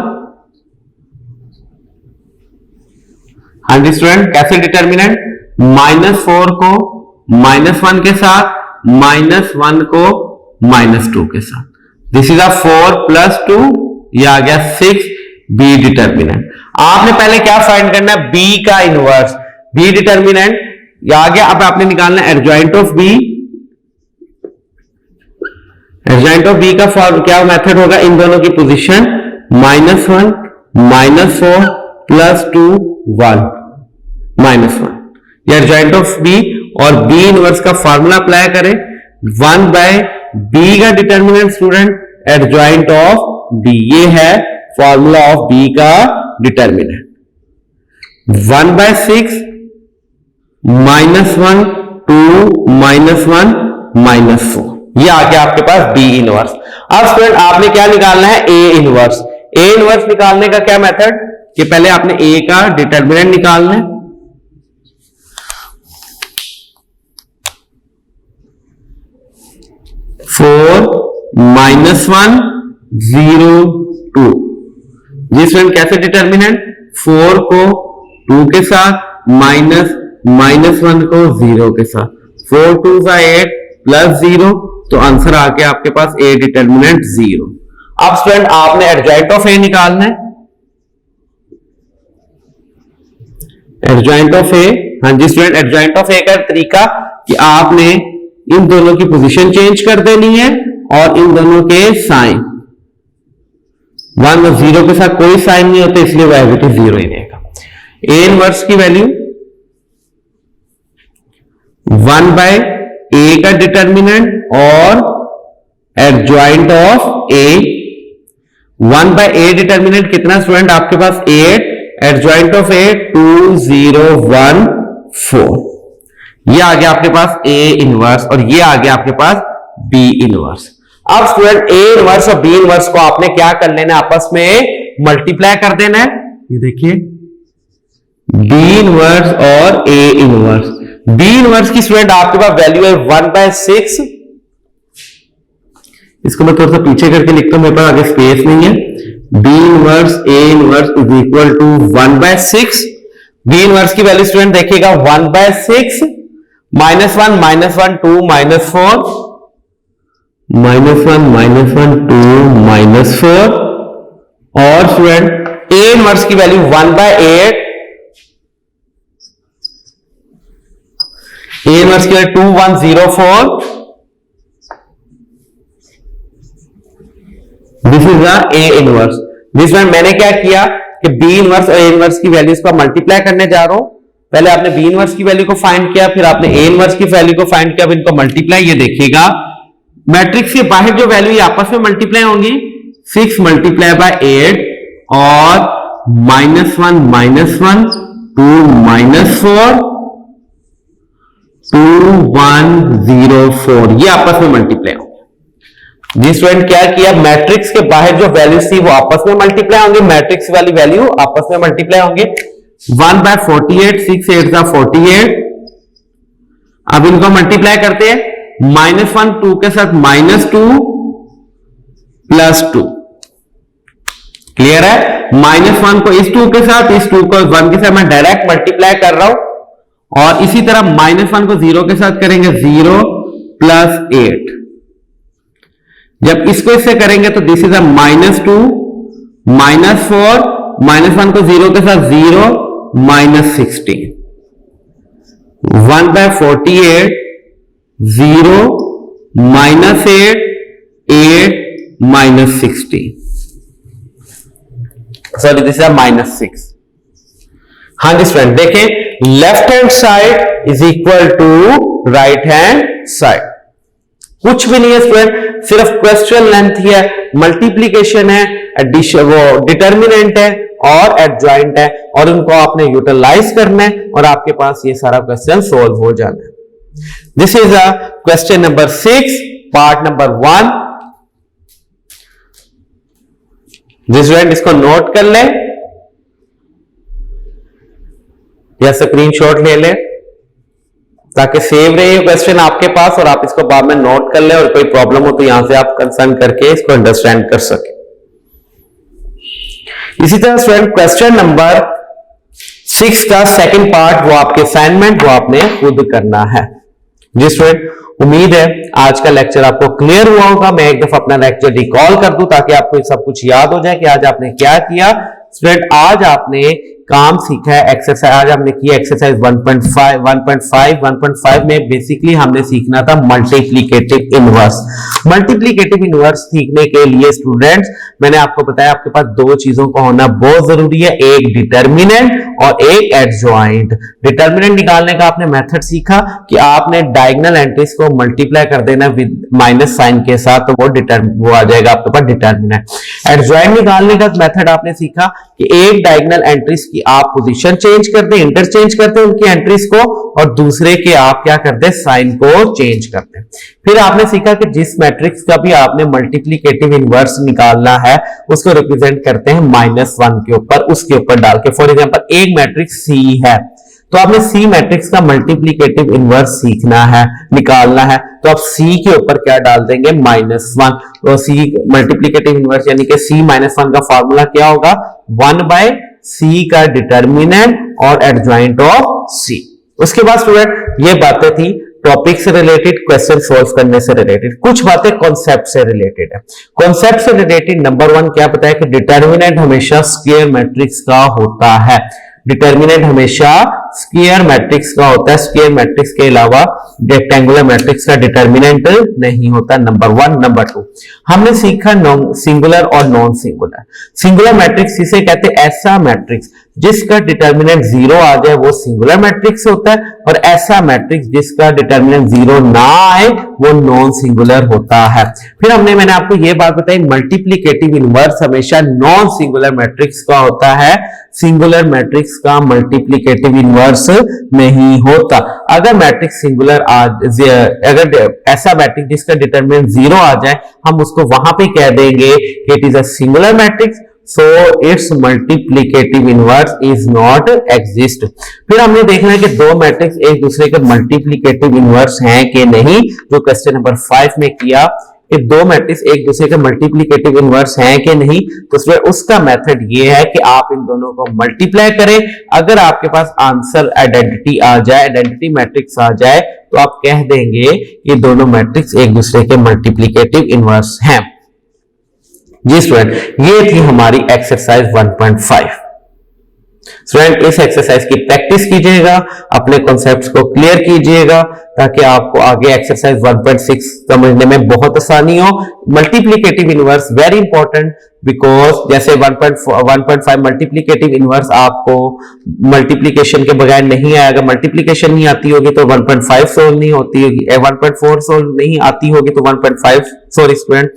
हाँ जी स्टूडेंट, कैसे डिटर्मिनेंट, -4 को -1 के साथ, -1 को -2 के साथ। दिस इज अ 4 + 2, ये आ गया 6, बी डिटर्मिनेंट। आपने पहले क्या फाइंड करना है, बी का इनवर्स। बी डिटर्मिनेंट ये आ गया। अब आपने निकालना है adjoint of B. Adjoint of B का क्या मेथड होगा, इन दोनों की पोजीशन -1 -4 + 2 1 -1। ये एडजॉइंट ऑफ बी, और बी इनवर्स का फॉर्मूला अप्लाई करें, 1 बाय बी का determinant student adjoint of B. ये है फॉर्मूला ऑफ बी का डिटर्मिनेंट, 1/6 -1 2 -1 -4। ये आ गया आपके पास बी इनवर्स। अब स्टूडेंट आपने क्या निकालना है, ए इनवर्स। ए इनवर्स निकालने का क्या मेथड, कि पहले आपने ए का डिटर्मिनेंट निकालना है। -4 -1 0 2। जी स्टूडेंट, कैसे डिटर्मिनेंट, 4 को 2 के साथ, -1 को 0 के साथ, 4 2 8 +0, तो आंसर आ गया आपके पास ए डिटर्मिनेंट 0। अब स्टूडेंट आपने एडजॉइंट ऑफ ए निकालना है। एडजॉइंट ऑफ ए, हाँ जी स्टूडेंट, एडजॉइंट ऑफ ए का तरीका कि आपने इन दोनों की पोजीशन चेंज कर देनी है, और इन दोनों के साइन, 1 और 0 के साथ कोई साइन नहीं होते, इसलिए वो एज इट इज 0 ही रहेगा। ए इनवर्स की वैल्यू 1 बाय ए का डिटर्मिनेंट और adjoint of A. 1 by A determinant कितना स्टूडेंट आपके पास 8, एडजॉइंट ऑफ ए 2 0 1 4। ये आ गया आपके पास ए इनवर्स, और ये आ गया आपके पास बी इनवर्स। अब स्टूडेंट ए इनवर्स और बी इनवर्स को आपने क्या कर लेना, आपस में मल्टीप्लाई कर देना है। ये देखिए बी इनवर्स और ए इनवर्स। बी इनवर्स की स्टूडेंट आपके पास वैल्यू है 1/6। इसको मैं थोड़ा सा पीछे करके लिखता हूं, मेरे पास आगे स्पेस नहीं है। B inverse A inverse is equal to 1/6। B inverse की वैल्यू स्टूडेंट देखिएगा 1/6 -1 -1 2 -4 -1 -1 2 -4, और स्टूडेंट ए इनवर्स की वैल्यू 1/8। ए इनवर्स की value 2104। This is the A inverse. जिसमें मैंने क्या किया कि बी इनवर्स और ए इनवर्स की वैल्यूज को मल्टीप्लाई करने जा रहा हूं। पहले आपने बी इनवर्स की वैल्यू को फाइंड किया, फिर आपने ए इनवर्स की वैल्यू को फाइंड किया, अब इनको मल्टीप्लाई। ये देखिएगा मैट्रिक्स के बाहर जो वैल्यू आपस में मल्टीप्लाई होंगी, 6 × 8 और -1 -1 2 -4 2 1 0 4, ये आपस में मल्टीप्लाई होंगे। जी स्टूडेंट, क्या किया, मैट्रिक्स के बाहर जो वैल्यूज थी वो आपस में मल्टीप्लाई होंगे, मैट्रिक्स वाली वैल्यू आपस में मल्टीप्लाई होंगे। 1/48, 6 8 48। अब इनको मल्टीप्लाई करते हैं, -1 2 के साथ -2 +2। क्लियर है? -1 को इस 2 के साथ, इस 2 को 1 के साथ मैं डायरेक्ट मल्टीप्लाई कर रहा हूं। और इसी तरह -1 को 0 के साथ करेंगे, 0 + 8। जब इसको इससे करेंगे तो दिस इज अ -2 -4, -1 को 0 के साथ 0 -16। 1/48, 0 -8 8 -16। Sorry, this is -6। हाँ जी स्टूडेंट, देखें, left hand side is equal to right hand side. कुछ भी नहीं है स्टूडेंट, सिर्फ क्वेश्चन लेंथ ही है, मल्टीप्लीकेशन है, एडिशन, वो डिटर्मिनेंट है और एडजॉइंट है, और उनको आपने यूटिलाइज करना है और आपके पास ये सारा क्वेश्चन सोल्व हो जाना है। This is a question number 6, part number 1। जिस स्टूडेंट इसको नोट कर ले या स्क्रीनशॉट ले ले ताकि सेव रहे क्वेश्चन आपके पास और आप इसको बाद में नोट कर ले, और कोई प्रॉब्लम हो तो यहां से आप कंसर्न करके इसको अंडरस्टैंड कर सके। इसी तरह स्टूडेंट क्वेश्चन नंबर 6 का सेकंड पार्ट, वो आपके असाइनमेंट, वो आपने खुद करना है। जी स्टूडेंट, उम्मीद है आज का लेक्चर आपको क्लियर हुआ होगा। मैं एक दफा अपना लेक्चर रिकॉल कर दूं ताकि आपको सब कुछ याद हो जाए कि आज आपने क्या किया। स्टूडेंट, आज आपने काम सीखा है, एक्सरसाइज आज हमने किया एक्सरसाइज 1.5 में बेसिकली हमने सीखना था मल्टीप्लीकेटिव इनवर्स। मल्टीप्लीकेटिव इनवर्स सीखने के लिए स्टूडेंट्स मैंने आपको बताया आपके पास दो चीजों का होना बहुत जरूरी है, एक डिटर्मिनेंट और एक एडजॉइंट। डिटर्मिनेंट निकालने का आपने मेथड सीखा कि आपने डायगोनल एंट्रीज को मल्टीप्लाई कर देना विद माइनस साइन के साथ, तो वो आ जाएगा आपके पास डिटर्मिनेंट। एडजॉइंट निकालने का मेथड आपने सीखा कि एक डायगोनल एंट्रीज की आप पोजीशन चेंज कर दें, इंटरचेंज करते हैं उनकी एंट्रीज को, और दूसरे के आप क्या करते हैं, साइन को चेंज करते हैं। फिर आपने सीखा कि जिस मैट्रिक्स का भी आपने मल्टीप्लीकेटिव इनवर्स निकालना है उसको रिप्रेजेंट करते हैं -1 के ऊपर, उसके ऊपर डाल के। फॉर एग्जांपल एक मैट्रिक्स सी है तो आपने सी मैट्रिक्स का मल्टीप्लीकेटिव इनवर्स सीखना है, निकालना है, तो आप सी के ऊपर क्या डाल देंगे, -1। तो सी मल्टीप्लीकेटिव इनवर्स यानी कि सी -1 का फॉर्मूला क्या होगा, 1/c का डिटर्मिनेंट और एडजॉइंट ऑफ सी। उसके बाद स्टूडेंट ये बातें थी टॉपिक से रिलेटेड, क्वेश्चन सोल्व करने से रिलेटेड, कुछ बातें कॉन्सेप्ट से रिलेटेड है। कॉन्सेप्ट से रिलेटेड नंबर 1 क्या बताया कि डिटर्मिनेंट हमेशा स्क्वायर मैट्रिक्स का होता है। डिटर्मिनेंट हमेशा स्क्वायर मैट्रिक्स का होता है, स्क्वायर मैट्रिक्स के अलावा रेक्टेंगुलर मैट्रिक्स का डिटर्मिनेंट नहीं होता। नंबर 1। नंबर 2 हमने सीखा सिंगुलर और नॉन सिंगुलर। सिंगुलर मैट्रिक्स इसे कहते हैं ऐसा मैट्रिक्स जिसका डिटर्मिनेंट 0 आ जाए वो सिंगुलर मैट्रिक्स होता है, और ऐसा मैट्रिक्स जिसका डिटर्मिनेंट 0 ना आए वो नॉन सिंगुलर होता है। फिर मैंने आपको ये बात बताई मल्टीप्लीकेटिव इनवर्स हमेशा नॉन सिंगुलर मैट्रिक्स का होता है, सिंगुलर मैट्रिक्स का मल्टीप्लीकेटिव इनवर्स नहीं होता। अगर मैट्रिक्स सिंगुलर अगर ऐसा मैट्रिक्स जिसका डिटरमिनेंट 0 आ जाए हम उसको वहां पे कह देंगे कि it is a singular matrix, so its multiplicative inverse is not exist. फिर हमने देखना है कि दो मैट्रिक्स एक दूसरे के मल्टीप्लीकेटिव इनवर्स हैं कि नहीं, जो क्वेश्चन नंबर 5 में किया कि दो मैट्रिक्स एक दूसरे के मल्टीप्लीकेटिव इनवर्स हैं कि नहीं, तो उसका मेथड ये है कि आप इन दोनों को मल्टीप्लाई करें। अगर आपके पास आंसर आइडेंटिटी आ जाए, आइडेंटिटी मैट्रिक्स आ जाए, तो आप कह देंगे कि दोनों मैट्रिक्स एक दूसरे के मल्टीप्लीकेटिव इनवर्स हैं। जी स्टूडेंट, ये थी हमारी एक्सरसाइज 1.5। स्टूडेंट इस एक्सरसाइज की प्रैक्टिस कीजिएगा, अपने कॉन्सेप्ट्स को क्लियर कीजिएगा ताकि आपको आगे एक्सरसाइज 1.6 समझने में बहुत आसानी हो। Multiplicative inverse very important, because जैसे 1.5 मल्टीप्लीकेटिव इनवर्स आपको मल्टीप्लीकेशन के बगैर नहीं आएगा, मल्टीप्लीकेशन नहीं आती होगी तो 1.5 सोल्व नहीं होती होगी, 1.4 सोल्व नहीं आती होगी तो 1.5 सॉरी स्टूडेंट,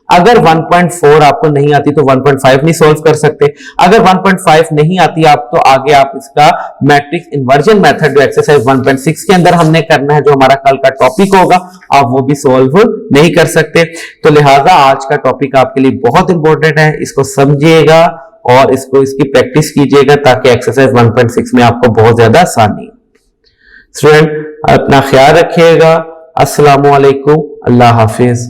अगर 1.4 आपको नहीं आती तो 1.5 नहीं सोल्व कर सकते। अगर 1.5 नहीं आती आप तो आगे आप इसका मैट्रिक्स इन्वर्जन मेथड जो एक्सरसाइज 1.6 के अंदर हमने करना है, जो जो हमारा कल का टॉपिक होगा आप वो भी सॉल्व नहीं कर सकते। तो लिहाजा आज का टॉपिक आपके लिए बहुत इंपॉर्टेंट है, इसको समझिएगा और इसकी प्रैक्टिस कीजिएगा ताकि एक्सरसाइज 1.6 में आपको बहुत ज्यादा आसानी हो। स्टूडेंट अपना ख्याल रखिएगा। अस्सलामु अलैकुम, अल्लाह हाफिज।